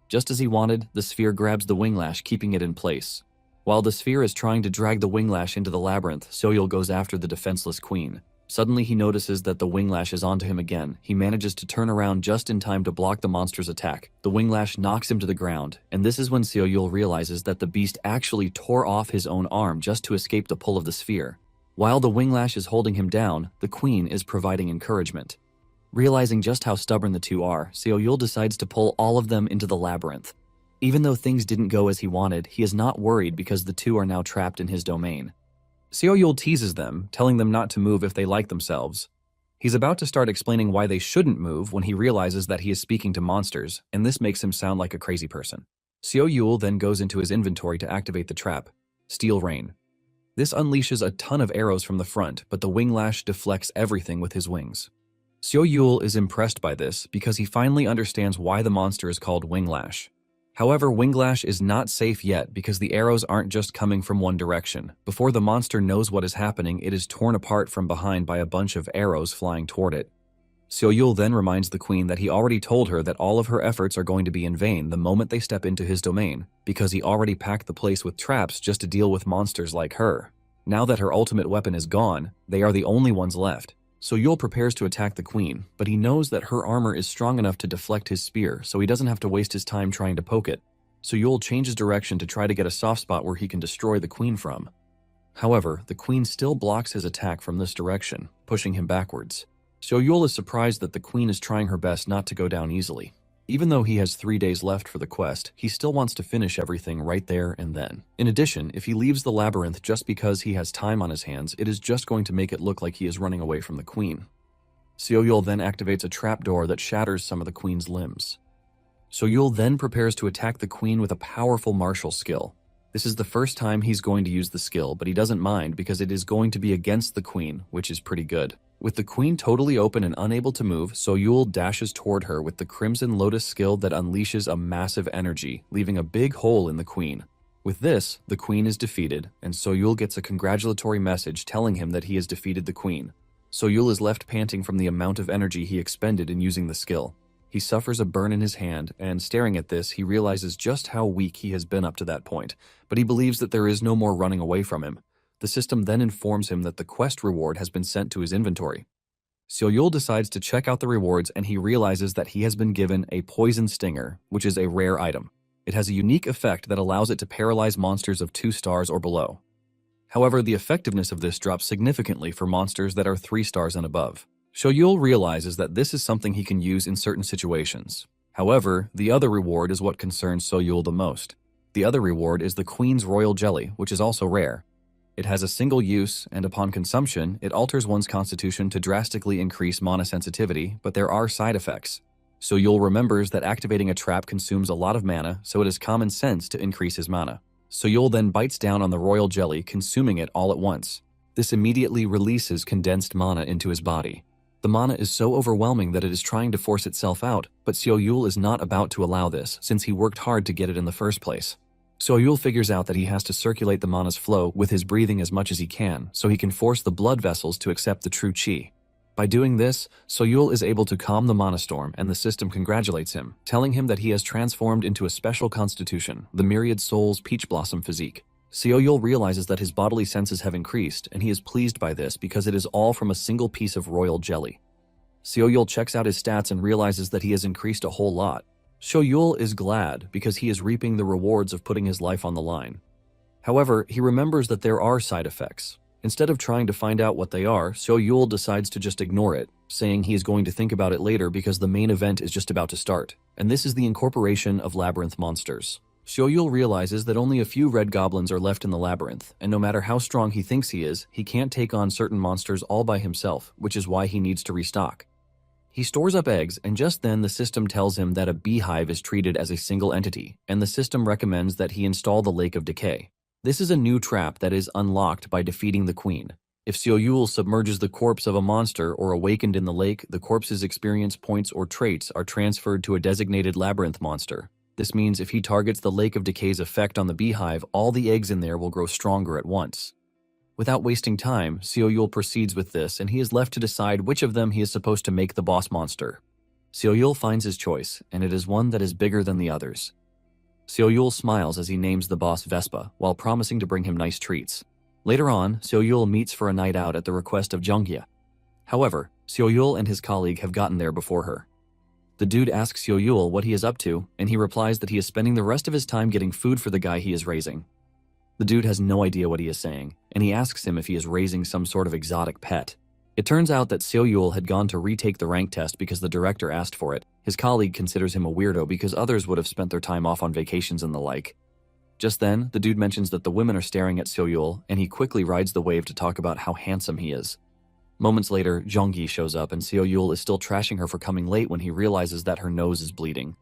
Just as he wanted, the sphere grabs the Winglash, keeping it in place. While the sphere is trying to drag the Winglash into the labyrinth, Seo-yul goes after the defenseless queen. Suddenly he notices that the Winglash is onto him again. He manages to turn around just in time to block the monster's attack. The Winglash knocks him to the ground, and this is when Seo-yul realizes that the beast actually tore off his own arm just to escape the pull of the sphere. While the Winglash is holding him down, the queen is providing encouragement. Realizing just how stubborn the two are, Seo-yul decides to pull all of them into the labyrinth. Even though things didn't go as he wanted, he is not worried because the two are now trapped in his domain. Seo-yul teases them, telling them not to move if they like themselves. He's about to start explaining why they shouldn't move when he realizes that he is speaking to monsters, and this makes him sound like a crazy person. Seo-yul then goes into his inventory to activate the trap, Steel Rain. This unleashes a ton of arrows from the front, but the Winglash deflects everything with his wings. Seo-yul is impressed by this because he finally understands why the monster is called Winglash. However, Winglash is not safe yet because the arrows aren't just coming from one direction. Before the monster knows what is happening, it is torn apart from behind by a bunch of arrows flying toward it. Seo-yul then reminds the queen that he already told her that all of her efforts are going to be in vain the moment they step into his domain, because he already packed the place with traps just to deal with monsters like her. Now that her ultimate weapon is gone, they are the only ones left. Seo-yul prepares to attack the queen, but he knows that her armor is strong enough to deflect his spear, so he doesn't have to waste his time trying to poke it. Seo-yul changes direction to try to get a soft spot where he can destroy the queen from. However, the queen still blocks his attack from this direction, pushing him backwards. Seo-yul is surprised that the queen is trying her best not to go down easily. Even though he has 3 days left for the quest, he still wants to finish everything right there and then. In addition, if he leaves the labyrinth just because he has time on his hands, it is just going to make it look like he is running away from the queen. Seo-yul then activates a trapdoor that shatters some of the queen's limbs. Seo-yul then prepares to attack the queen with a powerful martial skill. This is the first time he's going to use the skill, but he doesn't mind because it is going to be against the queen, which is pretty good. With the queen totally open and unable to move, Seo-yul dashes toward her with the Crimson Lotus skill that unleashes a massive energy, leaving a big hole in the queen. With this, the queen is defeated, and Seo-yul gets a congratulatory message telling him that he has defeated the queen. Seo-yul is left panting from the amount of energy he expended in using the skill. He suffers a burn in his hand, and staring at this, he realizes just how weak he has been up to that point, but he believes that there is no more running away from him. The system then informs him that the quest reward has been sent to his inventory. Seo-yul decides to check out the rewards, and he realizes that he has been given a Poison Stinger, which is a rare item. It has a unique effect that allows it to paralyze monsters of 2 stars or below. However, the effectiveness of this drops significantly for monsters that are 3 stars and above. Seo-yul realizes that this is something he can use in certain situations. However, the other reward is what concerns Seo-yul the most. The other reward is the Queen's Royal Jelly, which is also rare. It has a single use, and upon consumption, it alters one's constitution to drastically increase mana sensitivity, but there are side effects. Seo-yul remembers that activating a trap consumes a lot of mana, so it is common sense to increase his mana. Seo-yul then bites down on the royal jelly, consuming it all at once. This immediately releases condensed mana into his body. The mana is so overwhelming that it is trying to force itself out, but Seo-yul is not about to allow this, since he worked hard to get it in the first place. Seo-yul figures out that he has to circulate the mana's flow with his breathing as much as he can, so he can force the blood vessels to accept the true chi. By doing this, Seo-yul is able to calm the mana storm, and the system congratulates him, telling him that he has transformed into a special constitution, the Myriad Souls Peach Blossom Physique. Seo-yul realizes that his bodily senses have increased, and he is pleased by this because it is all from a single piece of royal jelly. Seo-yul checks out his stats and realizes that he has increased a whole lot. Seo-yul is glad because he is reaping the rewards of putting his life on the line. However, he remembers that there are side effects. Instead of trying to find out what they are, Seo-yul decides to just ignore it, saying he is going to think about it later because the main event is just about to start, and this is the incorporation of labyrinth monsters. Seo-yul realizes that only a few red goblins are left in the labyrinth, and no matter how strong he thinks he is, he can't take on certain monsters all by himself, which is why he needs to restock. He stores up eggs, and just then the system tells him that a beehive is treated as a single entity, and the system recommends that he install the Lake of Decay. This is a new trap that is unlocked by defeating the queen. If Seo-yul submerges the corpse of a monster or awakened in the lake, the corpse's experience points or traits are transferred to a designated labyrinth monster. This means if he targets the Lake of Decay's effect on the beehive, all the eggs in there will grow stronger at once. Without wasting time, Seo-yul proceeds with this, and he is left to decide which of them he is supposed to make the boss monster. Seo-yul finds his choice, and it is one that is bigger than the others. Seo-yul smiles as he names the boss Vespa, while promising to bring him nice treats. Later on, Seo-yul meets for a night out at the request of Jeonghye. However, Seo-yul and his colleague have gotten there before her. The dude asks Seo-yul what he is up to, and he replies that he is spending the rest of his time getting food for the guy he is raising. The dude has no idea what he is saying, and he asks him if he is raising some sort of exotic pet. It turns out that Seo-yul had gone to retake the rank test because the director asked for it. His colleague considers him a weirdo because others would have spent their time off on vacations and the like. Just then, the dude mentions that the women are staring at Seo-yul, and he quickly rides the wave to talk about how handsome he is. Moments later, Jeonghye shows up, and Seo-yul is still trashing her for coming late when he realizes that her nose is bleeding.